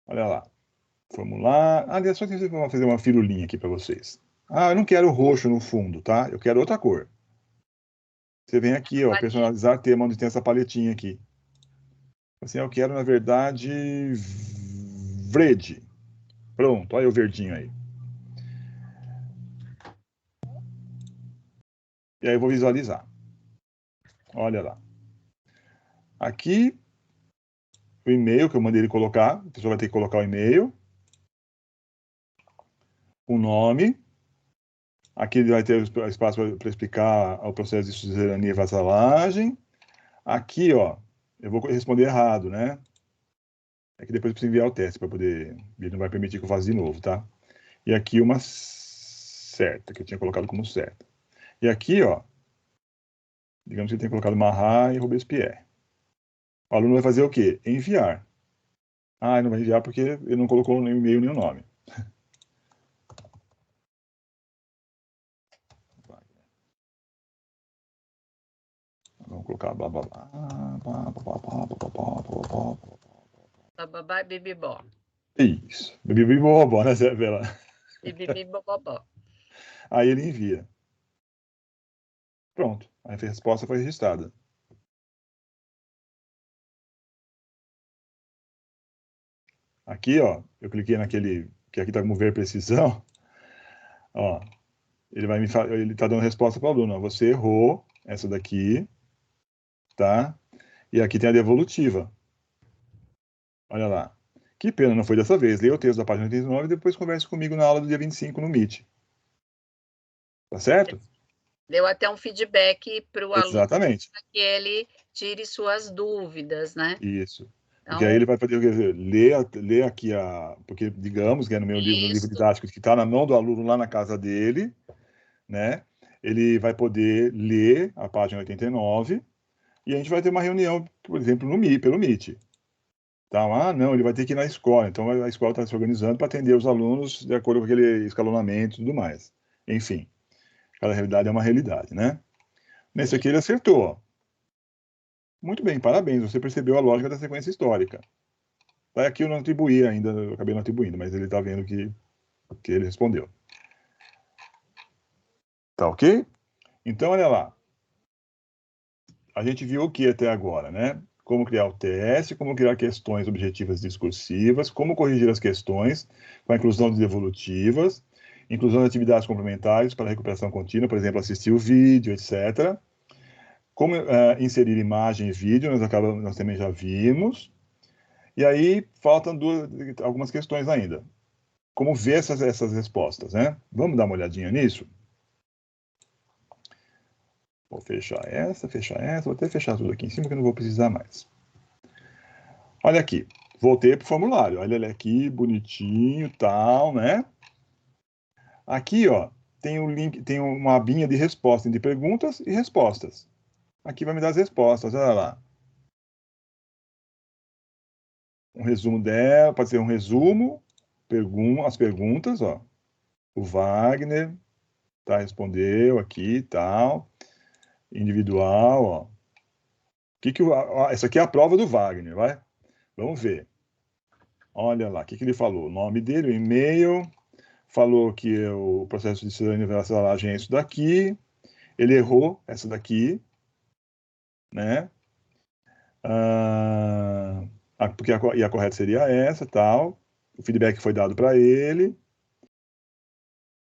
Olha lá. Formular. Aliás, só que eu vou fazer uma firulinha aqui para vocês. Ah, eu não quero roxo no fundo, tá? Eu quero outra cor. Você vem aqui, ó, Maria. personalizar tema, onde tem essa paletinha aqui. Assim, eu quero, na verdade, verde. Pronto, olha o verdinho aí. E aí eu vou visualizar. Olha lá. Aqui, o e-mail que eu mandei ele colocar. A pessoa vai ter que colocar o e-mail, o nome. Aqui ele vai ter espaço para explicar o processo de suzerania e vassalagem. Aqui, ó, eu vou responder errado, né? É que depois eu preciso enviar o teste para poder. Ele não vai permitir que eu faça de novo, tá? E aqui uma certa, que eu tinha colocado como certa. E aqui, ó, digamos que eu tenha colocado Marat e Robespierre. O aluno vai fazer o quê? Enviar. Ah, ele não vai enviar porque ele não colocou nem o e-mail nem o nome. Vamos colocar blá blá blá. Bababá, bibibó. Isso. Bibi bobó, né, Zé Bela? Bibibi, bobobó. Aí ele envia. Pronto. A resposta foi registrada. Aqui, ó, eu cliquei naquele que aqui está como ver precisão. Ó, ele está dando resposta para o aluno. Ó, você errou essa daqui, tá? E aqui tem a devolutiva. Olha lá. Que pena, não foi dessa vez. Leia o texto da página 89 e depois converse comigo na aula do dia 25 no Meet. Tá certo? Deu até um feedback para o aluno Exatamente. para que ele tire suas dúvidas, né? Isso. Porque aí Então, ele vai poder quer dizer, ler aqui a. Porque, digamos que é no meu livro, no livro isso, didático, que está na mão do aluno lá na casa dele, né? Ele vai poder ler a página 89 e a gente vai ter uma reunião, por exemplo, no Meet, pelo Meet. Tá? Ah, não, ele vai ter que ir na escola. Então a escola está se organizando para atender os alunos de acordo com aquele escalonamento e tudo mais. Enfim, cada realidade é uma realidade, né? Nesse aqui ele acertou. Ó. Muito bem, parabéns. Você percebeu a lógica da sequência histórica. Tá, aqui eu não atribuí ainda, eu acabei não atribuindo, mas ele está vendo que ele respondeu. Tá ok? Então, olha lá. A gente viu o que até agora, né? Como criar o teste, como criar questões objetivas discursivas, como corrigir as questões com a inclusão de devolutivas, inclusão de atividades complementares para recuperação contínua, por exemplo, assistir o vídeo, etc. Como inserir imagem e vídeo, nós também já vimos. E aí faltam algumas questões ainda. Como ver essas respostas, né? Vamos dar uma olhadinha nisso? Vou fechar essa, vou até fechar tudo aqui em cima que eu não vou precisar mais. Olha aqui, voltei para o formulário. Olha ele aqui, bonitinho, tal, né? Aqui, ó, tem um link, tem uma abinha de resposta, de perguntas e respostas. Aqui vai me dar as respostas, olha lá. Um resumo dela, pode ser um resumo, as perguntas, ó. O Wagner, tá, respondeu aqui, tal. Individual, ó. Essa aqui é a prova do Wagner, vai? Vamos ver. Olha lá, o que ele falou? O nome dele, o e-mail, falou que o processo de cidadania universal é isso daqui, ele errou essa daqui, né? Porque a correta seria essa, tal. O feedback foi dado para ele.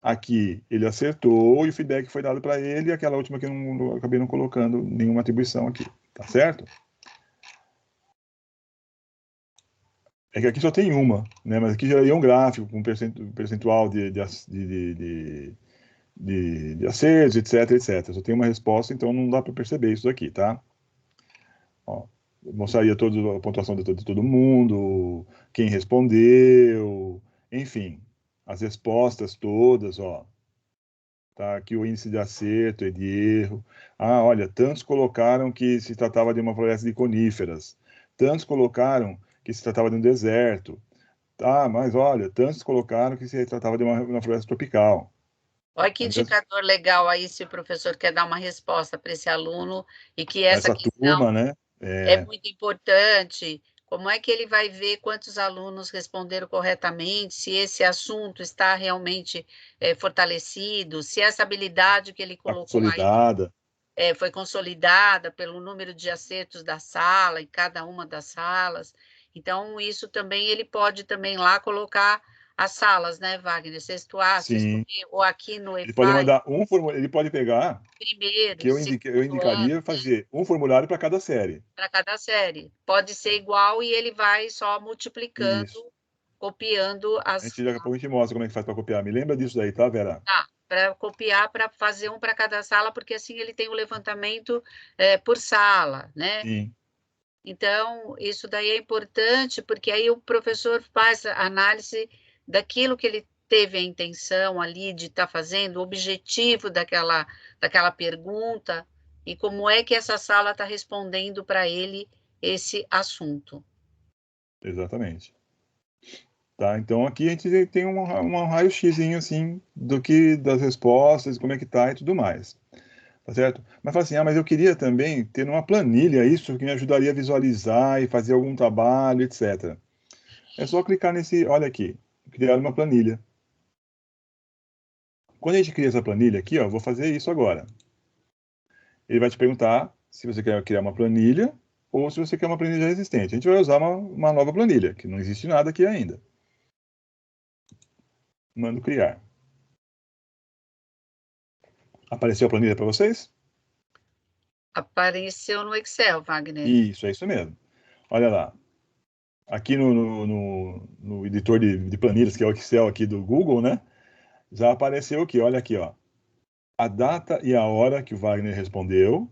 Aqui ele acertou e o feedback foi dado para ele, e aquela última que eu acabei não colocando nenhuma atribuição aqui, tá certo? É que aqui só tem uma, né? Mas aqui geraria um gráfico com percentual de acertos, etc, etc. Só tem uma resposta, então não dá para perceber isso aqui, tá? Ó, mostraria a pontuação de todo mundo, quem respondeu, enfim, as respostas todas, ó. Tá? Aqui o índice de acerto e de erro. Ah, olha, tantos colocaram que se tratava de uma floresta de coníferas. Tantos colocaram que se tratava de um deserto. Ah, mas olha, tantos colocaram que se tratava de uma floresta tropical. Olha que indicador legal aí, se o professor quer dar uma resposta para esse aluno e que essa questão turma, né? é muito importante. Como é que ele vai ver quantos alunos responderam corretamente, se esse assunto está realmente fortalecido, se essa habilidade que ele colocou consolidada. aí foi consolidada pelo número de acertos da sala, em cada uma das salas. Então, isso também ele pode também lá colocar as salas, né, Wagner? Sexto A, sexto Sim. B, ou aqui no Ele pode EFAI, mandar ele pode pegar, que primeiro, eu segundo indicaria ano, fazer um formulário para cada série. para cada série. Pode ser igual e ele vai só multiplicando, Isso. copiando as. Daqui a pouco a gente mostra como é que faz para copiar. Me lembra disso daí, tá, Vera? Tá, para copiar, para fazer um para cada sala, porque assim ele tem o levantamento por sala, né? Sim. Então, isso daí é importante, porque aí o professor faz a análise daquilo que ele teve a intenção ali de estar fazendo, o objetivo daquela pergunta, e como é que essa sala está respondendo para ele esse assunto. Exatamente. Tá? Então aqui a gente tem um raio-xzinho assim das respostas, como é que tá e tudo mais. Tá certo? Mas fala assim, mas eu queria também ter numa planilha isso que me ajudaria a visualizar e fazer algum trabalho, etc. É só clicar olha aqui, criar uma planilha. Quando a gente cria essa planilha aqui, ó, vou fazer isso agora. Ele vai te perguntar se você quer criar uma planilha ou se você quer uma planilha já existente. A gente vai usar uma nova planilha, que não existe nada aqui ainda. Mando criar. Apareceu a planilha para vocês? Apareceu no Excel, Wagner. Isso, é isso mesmo. Olha lá. Aqui no editor de planilhas, que é o Excel aqui do Google, né? Já apareceu aqui, olha aqui, ó. A data e a hora que o Wagner respondeu,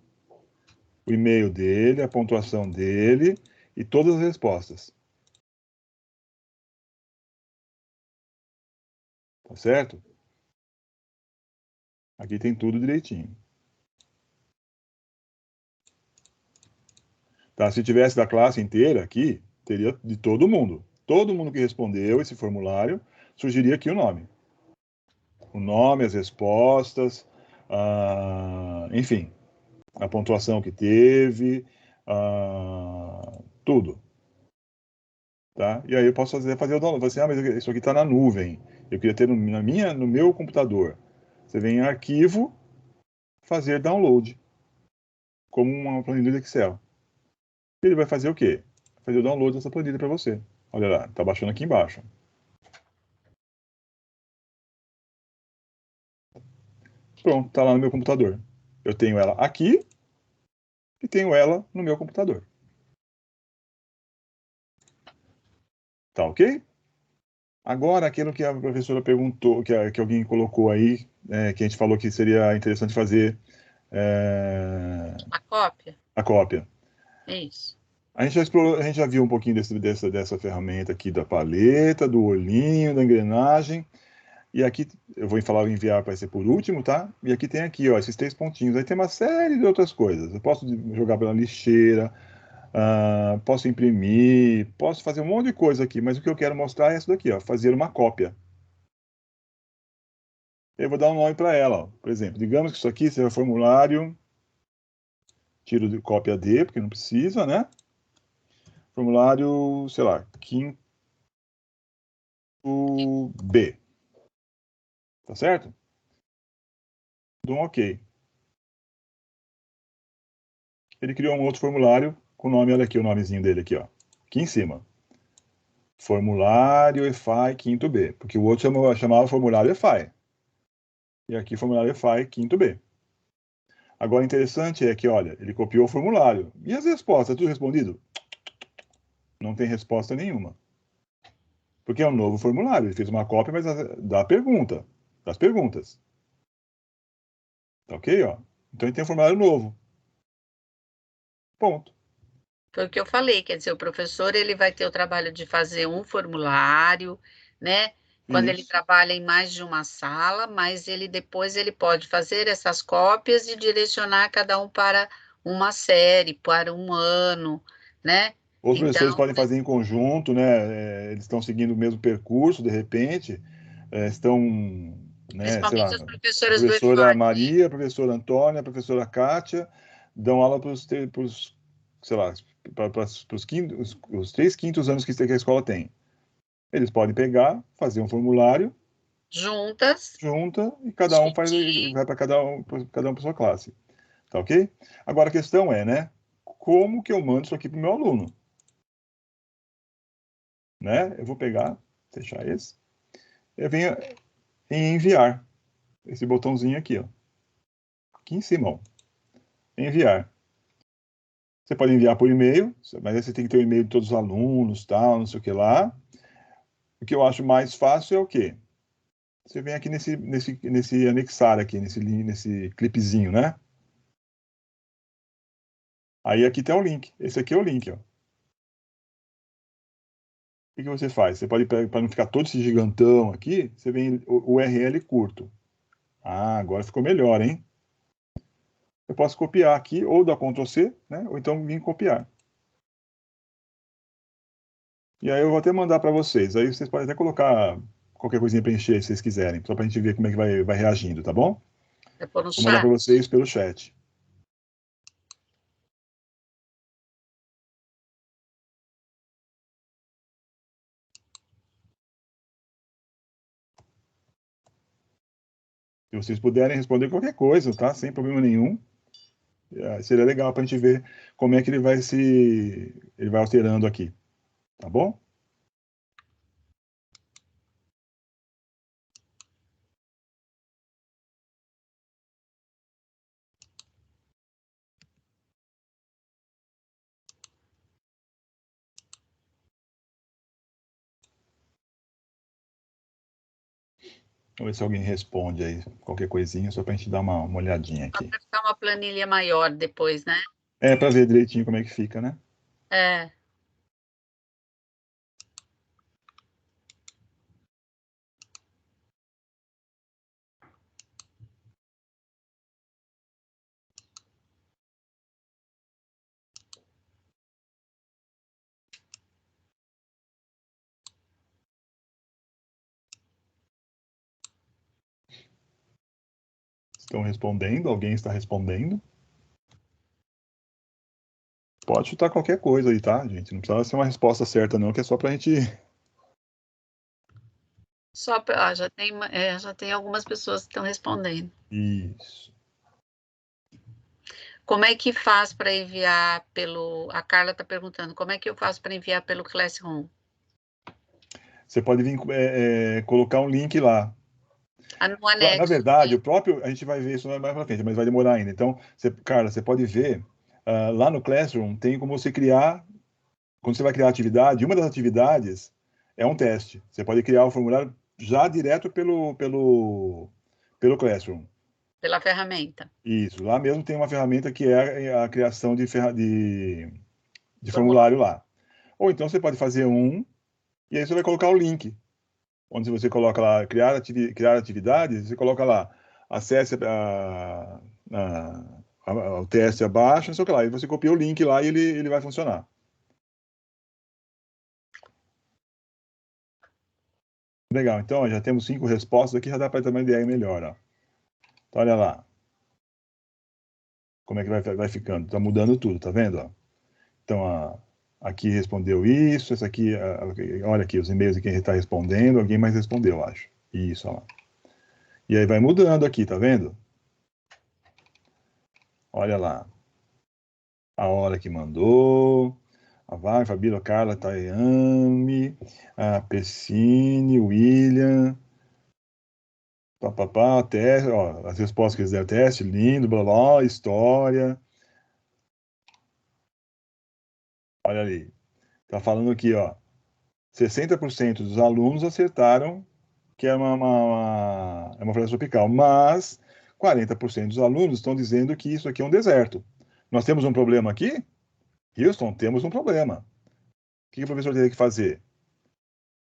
o e-mail dele, a pontuação dele e todas as respostas. Tá certo? Aqui tem tudo direitinho. Tá? Se tivesse da classe inteira aqui, teria de todo mundo. Todo mundo que respondeu esse formulário, surgiria aqui o nome. O nome, as respostas, enfim, a pontuação que teve, tudo. Tá? E aí eu posso fazer o download. Você, mas isso aqui está na nuvem. Eu queria ter no meu computador. Você vem em arquivo, fazer download, como uma planilha de Excel. Ele vai fazer o quê? Fazer o download dessa planilha para você. Olha lá, está baixando aqui embaixo. Pronto, está lá no meu computador. Eu tenho ela aqui e tenho ela no meu computador. Tá ok? Agora, aquilo que a professora perguntou, que alguém colocou aí, que a gente falou que seria interessante fazer A cópia? a cópia. É isso. A gente já explorou, a gente já viu um pouquinho dessa ferramenta aqui da paleta, do olhinho, da engrenagem. E aqui eu vou falar enviar para ser por último, tá? E aqui tem aqui, ó, esses 3 pontinhos. Aí tem uma série de outras coisas. Eu posso jogar pela lixeira, posso imprimir, posso fazer um monte de coisa aqui, mas o que eu quero mostrar é isso daqui, ó, fazer uma cópia. Eu vou dar um nome para ela, ó. Por exemplo, digamos que isso aqui seja formulário, tiro de cópia D, porque não precisa, né? Formulário, sei lá, quinto B. Tá certo? Dou um OK. Ele criou um outro formulário com o nome, olha aqui o nomezinho dele aqui, ó. Aqui em cima. Formulário EFI quinto B. Porque o outro chamava formulário EFI. E aqui formulário EFI quinto B. Agora, interessante é que, olha, ele copiou o formulário. E as respostas, tudo respondido? Não tem resposta nenhuma. Porque é um novo formulário. Ele fez uma cópia, mas da pergunta. Das perguntas. Tá ok, ó? Então ele tem um formulário novo. Ponto. Foi o que eu falei, quer dizer, o professor ele vai ter o trabalho de fazer um formulário, né? quando ele Isso. trabalha em mais de uma sala, mas depois ele pode fazer essas cópias e direcionar cada um para uma série, para um ano, né? Os professores Então, podem fazer em conjunto, né? Eles estão seguindo o mesmo percurso, de repente, estão, né, sei lá, principalmente as a professoras do professora EFAD, Maria, a professora Antônia, a professora Kátia, dão aula para os, sei lá, para os 3/5 anos que a escola tem. Eles podem pegar, fazer um formulário, juntas, junta, e cada um faz, discutir. vai para cada um para sua classe. Tá ok? Agora a questão é, né? Como que eu mando isso aqui para o meu aluno? Né? Eu vou pegar, fechar esse. Eu venho em enviar. Esse botãozinho aqui, ó. Aqui em cima, ó. Enviar. Você pode enviar por e-mail, mas aí você tem que ter o e-mail de todos os alunos, tal, não sei o que lá. O que eu acho mais fácil é o quê? Você vem aqui nesse anexar aqui, nesse clipezinho, né? Aí aqui tem o link. Esse aqui é o link, ó. O que você faz? Você pode, para não ficar todo esse gigantão aqui, você vem o URL curto. Ah, agora ficou melhor, hein? Eu posso copiar aqui, ou dar Ctrl C, né? Ou então vir copiar. E aí eu vou até mandar para vocês. Aí vocês podem até colocar qualquer coisinha para encher, se vocês quiserem, só para a gente ver como é que vai reagindo, tá bom? É pôr no Vou mandar chat. para vocês pelo chat. Se vocês puderem responder qualquer coisa, tá? Sem problema nenhum. Seria legal para a gente ver como é que ele vai alterando aqui, tá bom? Vamos ver se alguém responde aí qualquer coisinha, só para a gente dar uma olhadinha Só aqui. para ficar uma planilha maior depois, né? É, para ver direitinho como é que fica, né? É. Estão respondendo? Alguém está respondendo? Pode chutar qualquer coisa aí, tá, gente? Não precisa ser uma resposta certa, não, que é só para a gente. Só pra, já tem algumas pessoas que estão respondendo. Isso. Como é que faz para enviar pelo. A Carla está perguntando, como é que eu faço para enviar pelo Classroom? Você pode vir colocar um link lá. Ah, no Na anexo. verdade, o próprio, a gente vai ver isso mais para frente, mas vai demorar ainda. Então, Carla, você pode ver, lá no Classroom tem como você criar, quando você vai criar atividade, uma das atividades é um teste. Você pode criar o formulário já direto pelo Classroom. Pela ferramenta. Isso, lá mesmo tem uma ferramenta que é a criação de Formulário. formulário lá. Ou então você pode fazer um, e aí você vai colocar o link, onde você coloca lá criar atividades, você coloca lá, acesse o teste abaixo, não sei o que lá, e você copia o link lá e ele vai funcionar. Legal, então ó, já temos 5 respostas aqui, já dá para ter uma ideia melhor. Ó. Então, olha lá, como é que vai ficando. Está mudando tudo, tá vendo? Ó? Então, aqui respondeu isso, essa aqui, olha aqui, os e-mails de quem está respondendo, alguém mais respondeu, acho. Isso, ó lá. E aí vai mudando aqui, tá vendo? Olha lá. A hora que mandou. A Vai, Fabíola, Carla, Tayame, a Pessine, William. Papapá, teste, ó, as respostas que eles deram, teste, lindo, blá, blá, história. Olha ali. Tá falando aqui, ó. 60% dos alunos acertaram que é uma floresta tropical, mas 40% dos alunos estão dizendo que isso aqui é um deserto. Nós temos um problema aqui? Houston, temos um problema. O que o professor teria que fazer?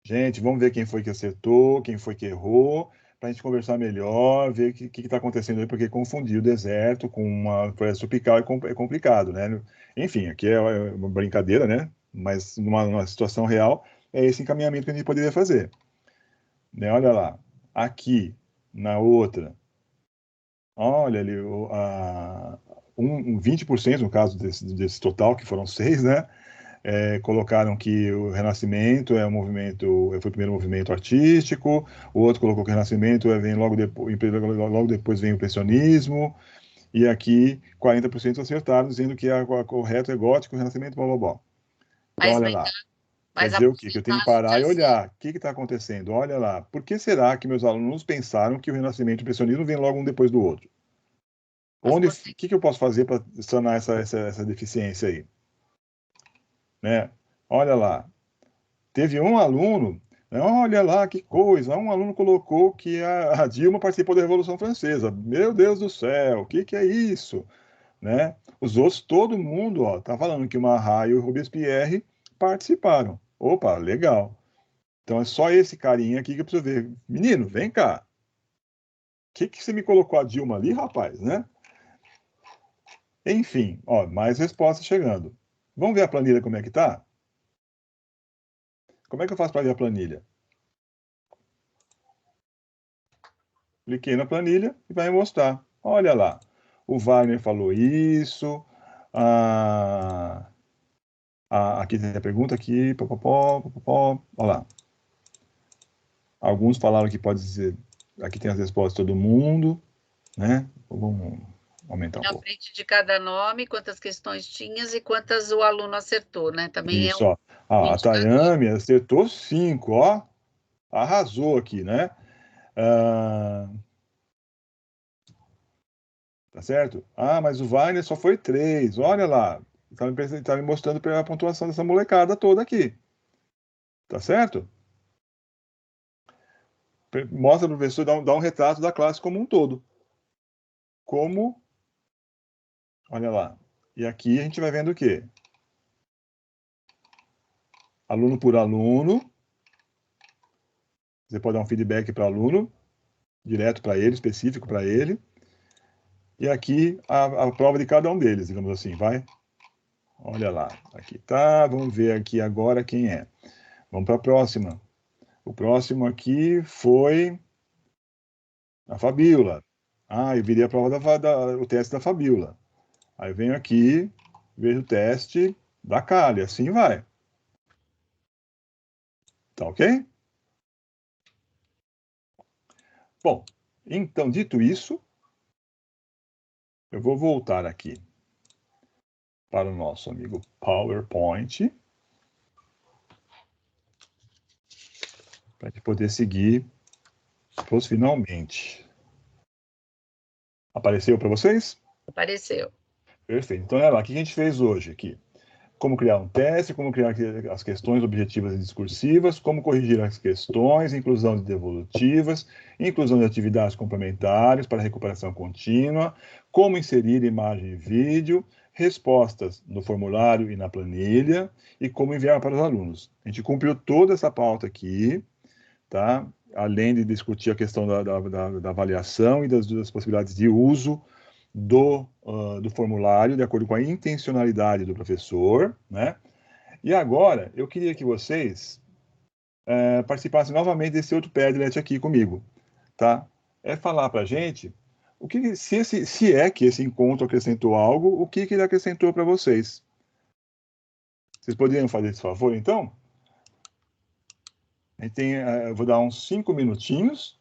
Gente, vamos ver quem foi que acertou, quem foi que errou, para a gente conversar melhor, ver o que está acontecendo aí, porque confundir o deserto com uma floresta tropical é complicado, né? Enfim, aqui é uma brincadeira, né? Mas numa situação real, é esse encaminhamento que a gente poderia fazer. Né? Olha lá, aqui, na outra, olha ali, 20%, no caso desse total, que foram 6, né? Colocaram que o Renascimento é um movimento, foi o primeiro movimento artístico, o outro colocou que o Renascimento vem logo depois vem o Impressionismo, e aqui 40% acertaram, dizendo que a correto é gótico, Renascimento, blá, blá, blá. Então, Mas, olha no lá. entanto, Quer mas a dizer o quê? Que eu tenho que porcentagem de parar e acerto, olhar. O que está acontecendo? Olha lá. Por que será que meus alunos pensaram que o Renascimento e o Impressionismo vem logo um depois do outro? as O porcent- que eu posso fazer para sanar essa deficiência aí? Né? Olha lá. Teve um aluno, né, olha lá que coisa, um aluno colocou que a Dilma participou da Revolução Francesa. Meu Deus do céu, o que é isso? Né? Os outros, todo mundo, ó, tá falando que o Marat e o Robespierre participaram. Opa, legal. Então é só esse carinha aqui que eu preciso ver. Menino, vem cá. Que você me colocou a Dilma ali, rapaz, né? Enfim, ó, mais respostas chegando. Vamos ver a planilha como é que tá? Como é que eu faço para ver a planilha? Cliquei na planilha e vai me mostrar. Olha lá, o Wagner falou isso. Ah, aqui tem a pergunta aqui. Olha lá. Alguns falaram que pode dizer. Aqui tem as respostas de todo mundo, né? Vamos aumentar um na pouco. frente de cada nome, quantas questões tinhas e quantas o aluno acertou, né? Também é Isso, um ó. A indicador. Tayami acertou 5, ó. Arrasou aqui, né? Ah, tá certo? Ah, mas o Wagner só foi 3. Olha lá. Tá me mostrando a pontuação dessa molecada toda aqui. Tá certo? Mostra para o professor, dá um retrato da classe como um todo. Como, olha lá. E aqui a gente vai vendo o quê? Aluno por aluno. Você pode dar um feedback para o aluno, direto para ele, específico para ele. E aqui a prova de cada um deles, digamos assim, vai? Olha lá, aqui tá. Vamos ver aqui agora quem é. Vamos para a próxima. O próximo aqui foi a Fabíola. Ah, eu virei a prova o teste da Fabíola. Aí venho aqui, vejo o teste da Kali, assim vai. Tá ok? Bom, então, dito isso, eu vou voltar aqui para o nosso amigo PowerPoint para gente poder seguir para os finalmente. Apareceu para vocês? Apareceu. Perfeito. Então, olha lá, o que a gente fez hoje aqui? Como criar um teste, como criar as questões objetivas e discursivas, como corrigir as questões, inclusão de devolutivas, inclusão de atividades complementares para recuperação contínua, como inserir imagem e vídeo, respostas no formulário e na planilha e como enviar para os alunos. A gente cumpriu toda essa pauta aqui, tá? Além de discutir a questão da avaliação e das possibilidades de uso do formulário, de acordo com a intencionalidade do professor, né? E agora, eu queria que vocês participassem novamente desse outro Padlet aqui comigo, tá? É falar para a gente se é que esse encontro acrescentou algo, o que ele acrescentou para vocês. Vocês poderiam fazer esse favor, então? A gente tem, eu vou dar uns 5 minutinhos,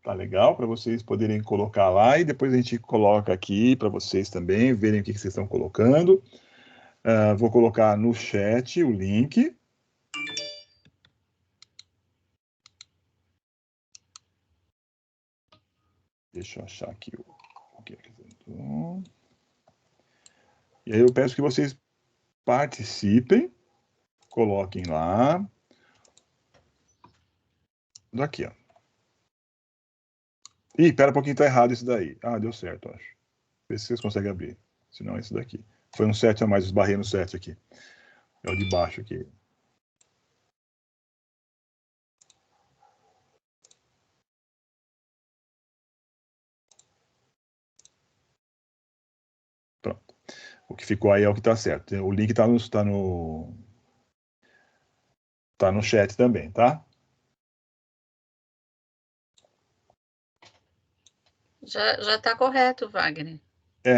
tá legal, para vocês poderem colocar lá e depois a gente coloca aqui para vocês também verem o que vocês estão colocando. Vou colocar no chat o link. Deixa eu achar aqui o que apresentou. E aí eu peço que vocês participem, coloquem lá. Daqui, ó. Ih, pera um pouquinho, tá errado isso daí. Ah, deu certo, acho. Vê se vocês conseguem abrir. Se não, é esse daqui. Foi um 7 a mais, esbarrei no 7 aqui. É o de baixo aqui. O que ficou aí é o que está certo. O link está no chat também, tá? Já está correto, Wagner.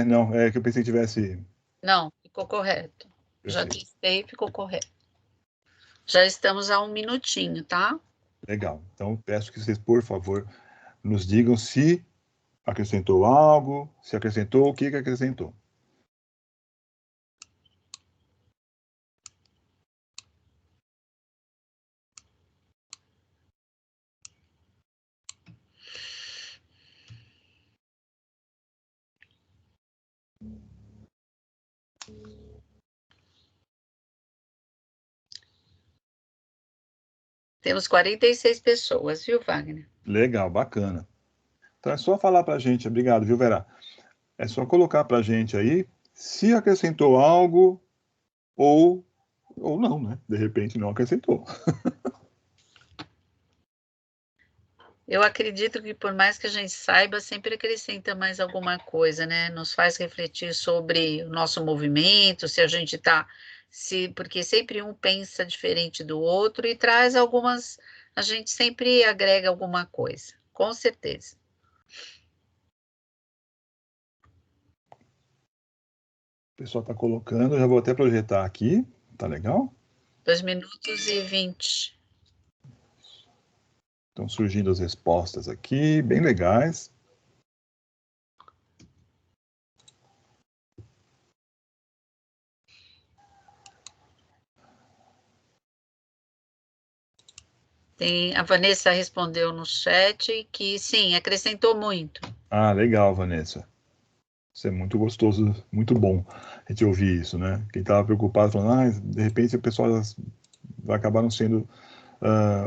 Não, é que eu pensei que tivesse... Não, ficou correto. Já Perfeito. testei, ficou correto. Já estamos a 1 minutinho, tá? Legal. Então, peço que vocês, por favor, nos digam se acrescentou algo, se acrescentou, o que acrescentou. Temos 46 pessoas, viu, Wagner? Legal, bacana. Então é só falar para a gente, obrigado, viu, Vera? É só colocar para a gente aí se acrescentou algo ou não, né? De repente não acrescentou. Eu acredito que por mais que a gente saiba, sempre acrescenta mais alguma coisa, né? Nos faz refletir sobre o nosso movimento, se a gente está, porque sempre um pensa diferente do outro e traz algumas, a gente sempre agrega alguma coisa, com certeza. O pessoal está colocando, já vou até projetar aqui, tá legal? 2 minutos e 20. Estão surgindo as respostas aqui, bem legais. A Vanessa respondeu no chat que sim, acrescentou muito. Ah, legal, Vanessa. Isso é muito gostoso, muito bom a gente ouvir isso, né? Quem estava preocupado falando, de repente o pessoal vai acabar não sendo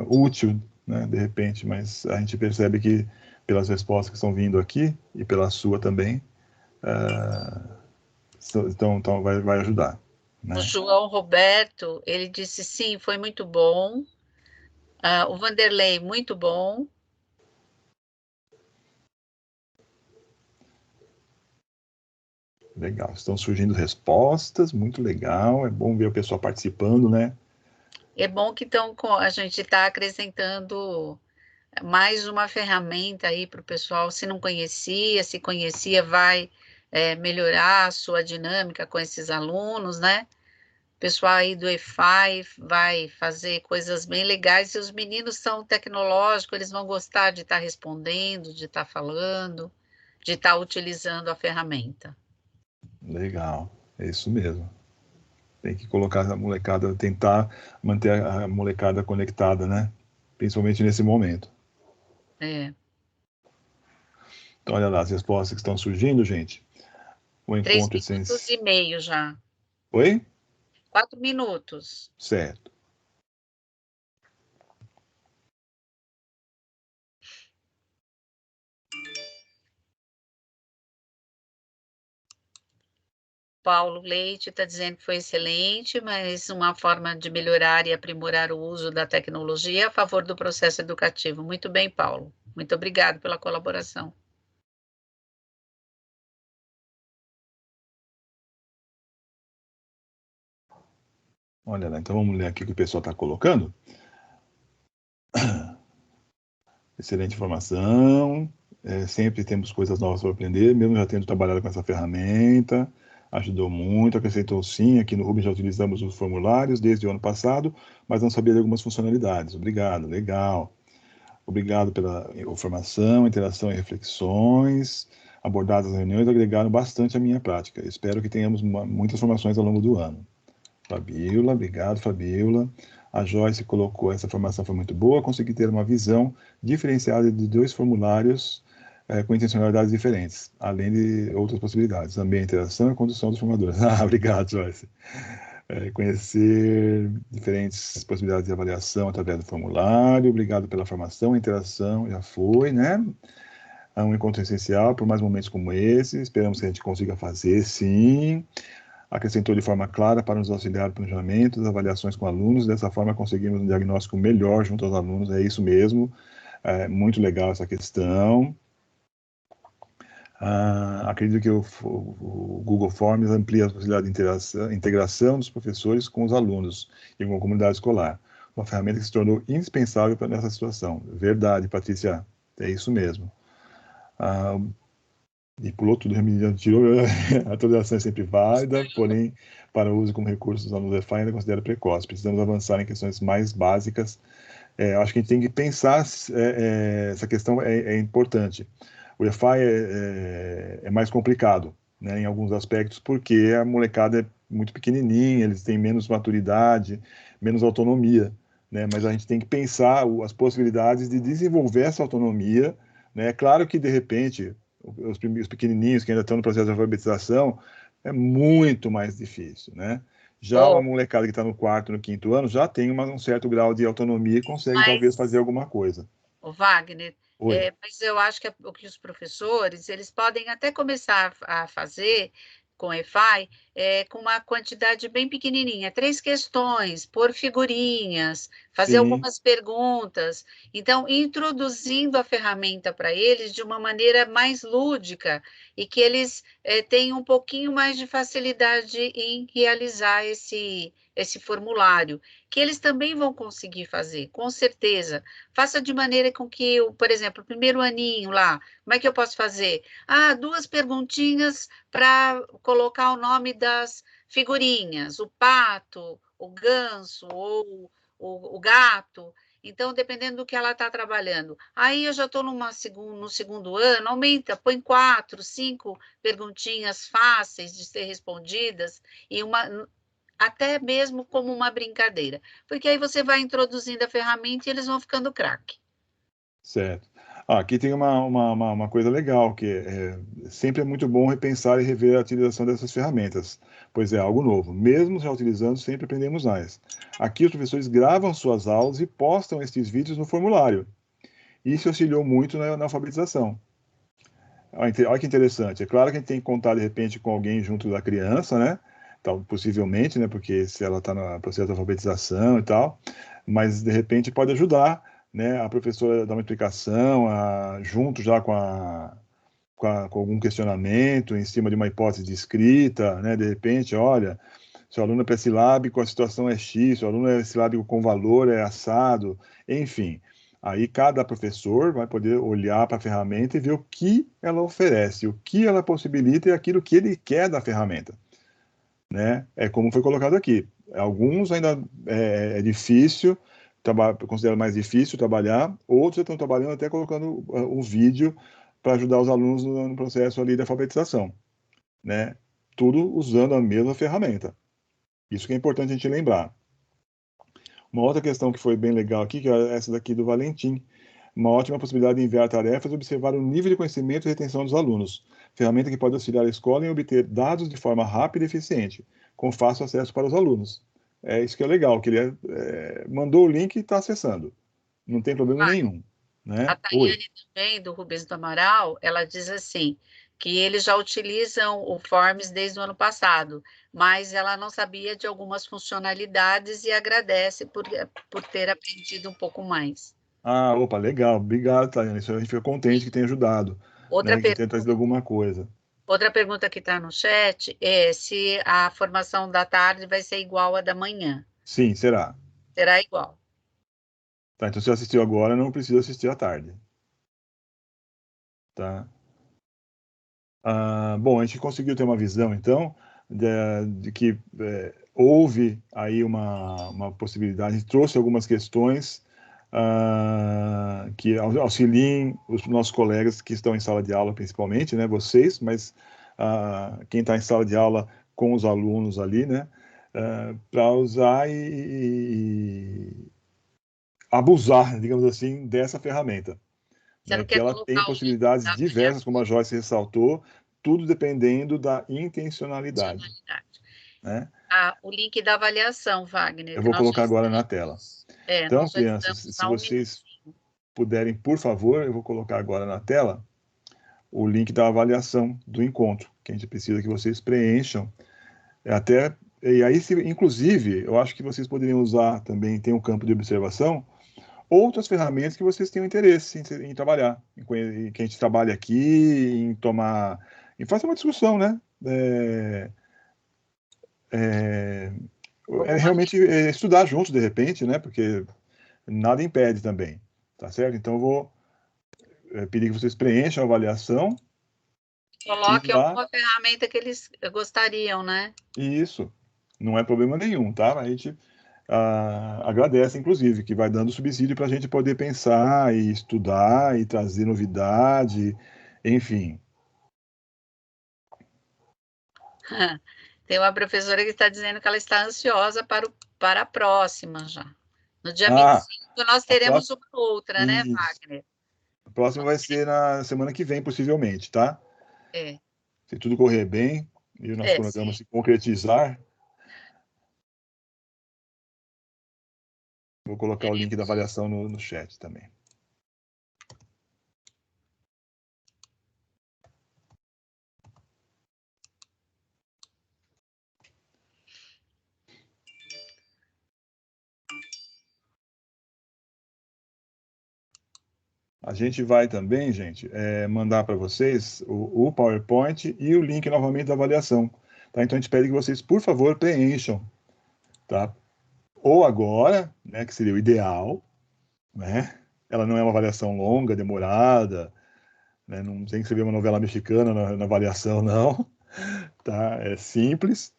útil, né? De repente, mas a gente percebe que pelas respostas que estão vindo aqui e pela sua também, então vai ajudar, né? O João Roberto, ele disse sim, foi muito bom. O Vanderlei, muito bom. Legal, estão surgindo respostas, muito legal, é bom ver o pessoal participando, né? É bom que a gente está acrescentando mais uma ferramenta aí para o pessoal, se não conhecia, se conhecia, vai melhorar a sua dinâmica com esses alunos, né? O pessoal aí do EFI vai fazer coisas bem legais e os meninos são tecnológicos, eles vão gostar de estar respondendo, de estar falando, de estar utilizando a ferramenta. Legal, é isso mesmo. Tem que colocar a molecada, tentar manter a molecada conectada, né? Principalmente nesse momento. É. Então, olha lá as respostas que estão surgindo, gente. O 3 encontro minutos e essencial. meio já. Oi? 4 minutos. Certo. Paulo Leite está dizendo que foi excelente, mas uma forma de melhorar e aprimorar o uso da tecnologia a favor do processo educativo. Muito bem, Paulo. Muito obrigado pela colaboração. Olha lá, então vamos ler aqui o que o pessoal está colocando. Excelente informação. Sempre temos coisas novas para aprender, mesmo já tendo trabalhado com essa ferramenta. Ajudou muito, acrescentou sim. Aqui no Rubem já utilizamos os formulários desde o ano passado, mas não sabia de algumas funcionalidades. Obrigado, legal. Obrigado pela informação, interação e reflexões. Abordadas as reuniões agregaram bastante à minha prática. Espero que tenhamos muitas formações ao longo do ano. Fabiola, obrigado, Fabiola. A Joyce colocou, essa formação foi muito boa, consegui ter uma visão diferenciada de 2 formulários com intencionalidades diferentes, além de outras possibilidades, também a interação e a condução dos formadores. Obrigado, Joyce. Conhecer diferentes possibilidades de avaliação através do formulário, obrigado pela formação, a interação já foi, né? É um encontro essencial por mais momentos como esse, esperamos que a gente consiga fazer, sim. Acrescentou de forma clara para nos auxiliar no planejamento das avaliações com alunos, dessa forma conseguimos um diagnóstico melhor junto aos alunos, é isso mesmo, muito legal essa questão. Acredito que o Google Forms amplia a possibilidade de integração dos professores com os alunos e com a comunidade escolar. Uma ferramenta que se tornou indispensável nessa situação. Verdade, Patrícia, é isso mesmo. E pulou tudo, tirou. A atualização é sempre válida, porém, para o uso como recurso dos alunos EFI ainda considera precoce. Precisamos avançar em questões mais básicas. Acho que a gente tem que pensar, essa questão é importante. O EFI é mais complicado, né, em alguns aspectos, porque a molecada é muito pequenininha, eles têm menos maturidade, menos autonomia, né, mas a gente tem que pensar as possibilidades de desenvolver essa autonomia, né. É claro que, de repente, os pequenininhos que ainda estão no processo de alfabetização, é muito mais difícil, né? Já uma molecada que está no 4º, no 5º ano, já tem um certo grau de autonomia e consegue, talvez, fazer alguma coisa. O Wagner, mas eu acho que o que os professores, eles podem até começar a fazer com o EFI, com uma quantidade bem pequenininha, 3 questões, por figurinhas, fazer algumas perguntas. Então, introduzindo a ferramenta para eles de uma maneira mais lúdica e que eles tenham um pouquinho mais de facilidade em realizar esse formulário, que eles também vão conseguir fazer, com certeza. Faça de maneira com que, por exemplo, o primeiro aninho lá, como é que eu posso fazer? 2 perguntinhas para colocar o nome das figurinhas, o pato, o ganso ou o gato. Então, dependendo do que ela está trabalhando. Aí eu já estou no segundo ano, aumenta, põe 4, 5 perguntinhas fáceis de ser respondidas e até mesmo como uma brincadeira. Porque aí você vai introduzindo a ferramenta e eles vão ficando craque. Certo. Aqui tem uma coisa legal, que sempre é muito bom repensar e rever a utilização dessas ferramentas, pois é algo novo. Mesmo já utilizando, sempre aprendemos mais. Aqui os professores gravam suas aulas e postam esses vídeos no formulário. Isso auxiliou muito na alfabetização. Olha que interessante. É claro que a gente tem que contar, de repente, com alguém junto da criança, né? Então, possivelmente, né? Porque se ela está no processo de alfabetização e tal, mas, de repente, pode ajudar, né? A professora a dar uma explicação, junto já com algum questionamento, em cima de uma hipótese de escrita, né? De repente, olha, se o aluno é pré-silábico, a situação é X, se o aluno é silábico com valor, é assado, enfim. Aí cada professor vai poder olhar para a ferramenta e ver o que ela oferece, o que ela possibilita e aquilo que ele quer da ferramenta, né? É como foi colocado aqui. Alguns ainda é difícil, considero mais difícil trabalhar, outros estão trabalhando até colocando um vídeo para ajudar os alunos no processo ali de alfabetização, né? Tudo usando a mesma ferramenta. Isso que é importante a gente lembrar. Uma outra questão que foi bem legal aqui, que é essa daqui do Valentim. Uma ótima possibilidade de enviar tarefas e observar o nível de conhecimento e retenção dos alunos. Ferramenta que pode auxiliar a escola em obter dados de forma rápida e eficiente, com fácil acesso para os alunos. É isso que é legal, que ele mandou o link e está acessando. Não tem problema nenhum. Né? A Tayane também, do Rubens do Amaral, ela diz assim, que eles já utilizam o Forms desde o ano passado, mas ela não sabia de algumas funcionalidades e agradece por ter aprendido um pouco mais. Opa, legal. Obrigado, Tayane. Isso a gente fica contente que tenha ajudado, né? Que tenha trazido alguma coisa. Outra pergunta que está no chat é se a formação da tarde vai ser igual à da manhã. Sim, será. Será igual. Tá, então se você assistiu agora, não precisa assistir à tarde. Tá? Bom, a gente conseguiu ter uma visão, então, de que houve aí uma possibilidade, a gente trouxe algumas questões que auxiliem os nossos colegas que estão em sala de aula, principalmente, né, vocês, mas quem está em sala de aula com os alunos ali, né, para usar e abusar, digamos assim, dessa ferramenta. Né, que ela tem possibilidades diversas, como a Joyce ressaltou, tudo dependendo da intencionalidade. Né? O link da avaliação, Wagner. Eu vou colocar agora na tela. Então, crianças, se vocês puderem, por favor, eu vou colocar agora na tela o link da avaliação do encontro, que a gente precisa que vocês preencham. E aí, inclusive, eu acho que vocês poderiam usar também, tem um campo de observação, outras ferramentas que vocês tenham interesse em trabalhar, em que a gente trabalha aqui, em tomar, em fazer uma discussão, né? Realmente estudar juntos, de repente, né? Porque nada impede também, tá certo? Então, eu vou pedir que vocês preencham a avaliação. Coloque alguma ferramenta que eles gostariam, né? Isso, não é problema nenhum, tá? A gente agradece, inclusive, que vai dando subsídio para a gente poder pensar e estudar e trazer novidade, enfim. Tem uma professora que está dizendo que ela está ansiosa para a próxima já. No dia 25 nós teremos uma outra, né, Wagner? A próxima vai ser na semana que vem, possivelmente, tá? É. Se tudo correr bem e o nosso programa se concretizar, vou colocar o link da avaliação no chat também. A gente vai também, gente, mandar para vocês o PowerPoint e o link novamente da avaliação. Tá? Então a gente pede que vocês, por favor, preencham. Tá? Ou agora, né, que seria o ideal, né? Ela não é uma avaliação longa, demorada, né? Não tem que escrever uma novela mexicana na avaliação, não. Tá? É simples.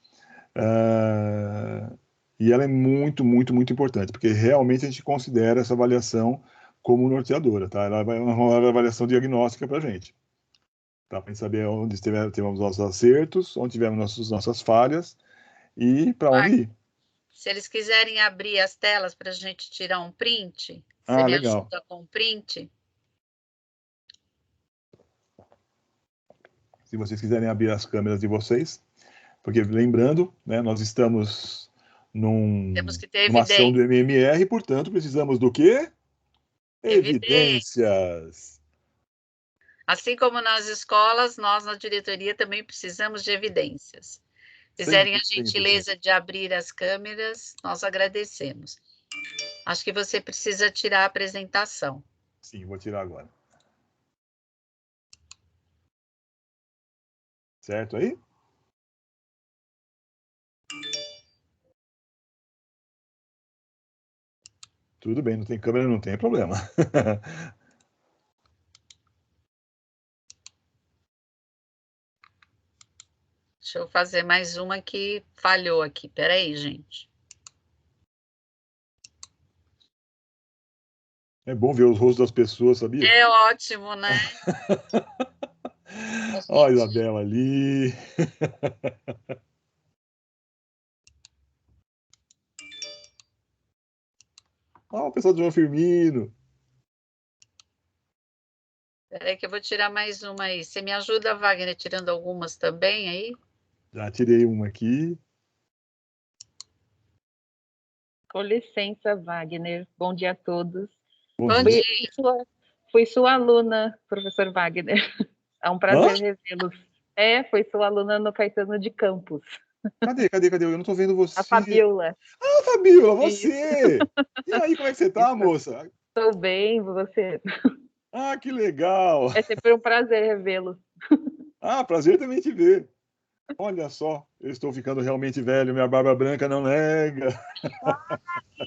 E ela é muito, muito, muito importante, porque realmente a gente considera essa avaliação como norteadora, tá? Ela é uma avaliação diagnóstica para a gente, tá? Para a gente saber onde tivemos nossos acertos, onde tivemos nossas falhas e para onde ir. Se eles quiserem abrir as telas para a gente tirar um print, você me legal. ajuda com o print? Se vocês quiserem abrir as câmeras de vocês, porque lembrando, né, nós estamos Temos que ter numa ação do evidência. MMR, portanto, precisamos do quê? Evidências. Assim como nas escolas, nós na diretoria também precisamos de evidências. Se fizerem a gentileza de abrir as câmeras, nós agradecemos. Acho que você precisa tirar a apresentação. Sim, vou tirar agora. Certo aí? Tudo bem, não tem câmera, não tem problema. Deixa eu fazer mais uma que falhou aqui. Peraí, gente. É bom ver os rostos das pessoas, sabia? É ótimo, né? Olha a Isabela ali. Olha o pessoal do João Firmino. Peraí que eu vou tirar mais uma aí. Você me ajuda, Wagner, tirando algumas também aí? Já tirei uma aqui. Com licença, Wagner. Bom dia a todos. Bom dia. Fui sua aluna, professor Wagner. É um prazer revê-los. Foi sua aluna no Caetano de Campos. Cadê? Eu não estou vendo você. A Fabiola. Ah, Fabiola, você! E aí, como é que você está, moça? Estou bem, você? Ah, que legal! É sempre um prazer revê-los. Ah, prazer também te ver. Olha só, eu estou ficando realmente velho, minha barba branca não nega.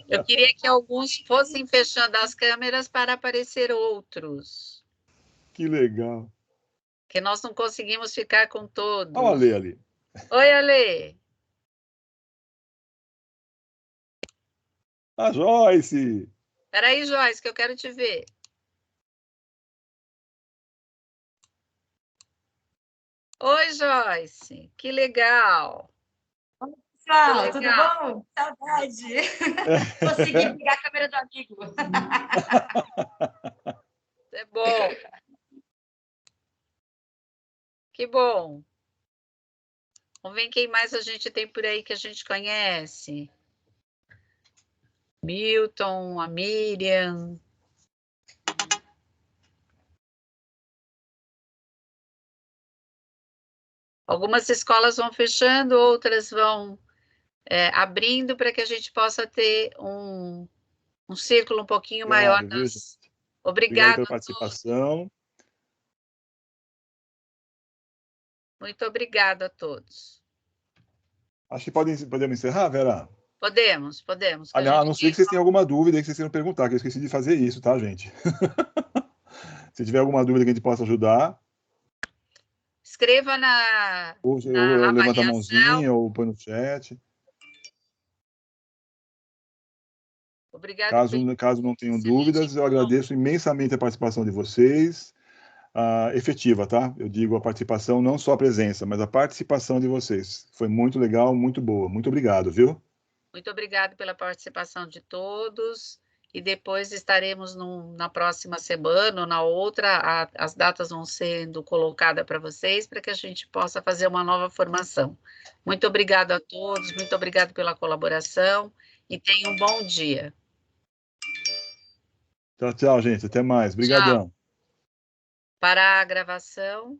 Eu queria que alguns fossem fechando as câmeras para aparecer outros. Que legal. Que nós não conseguimos ficar com todos. Olha o Ale ali. Oi, Ale. A Joyce. Peraí, Joyce, que eu quero te ver. Oi, Joyce. Que legal. Oi, pessoal, tudo bom? Saudade. Consegui pegar a câmera do amigo. É bom. Que bom. Vamos ver quem mais a gente tem por aí que a gente conhece. Milton, a Miriam. Algumas escolas vão fechando, outras vão abrindo para que a gente possa ter um círculo um pouquinho Claro, maior. viu, gente? Obrigado Obrigado pela a todos. participação. Muito obrigado a todos. Acho que podemos encerrar, Vera? Podemos. A não ser que vocês tenham alguma dúvida que vocês queiram perguntar, que eu esqueci de fazer isso, tá, gente? Se tiver alguma dúvida que a gente possa ajudar, Escreva na ou levanta a mãozinha, ou põe no chat. Obrigado. Caso não tenham dúvidas, eu agradeço imensamente a participação de vocês, efetiva, tá? Eu digo a participação, não só a presença, mas a participação de vocês. Foi muito legal, muito boa. Muito obrigado, viu? Muito obrigado pela participação de todos. E depois estaremos na próxima semana ou na outra, as datas vão sendo colocadas para vocês, para que a gente possa fazer uma nova formação. Muito obrigado a todos, muito obrigado pela colaboração e tenham um bom dia. Tchau, tchau, gente. Até mais. Obrigadão. Para a gravação.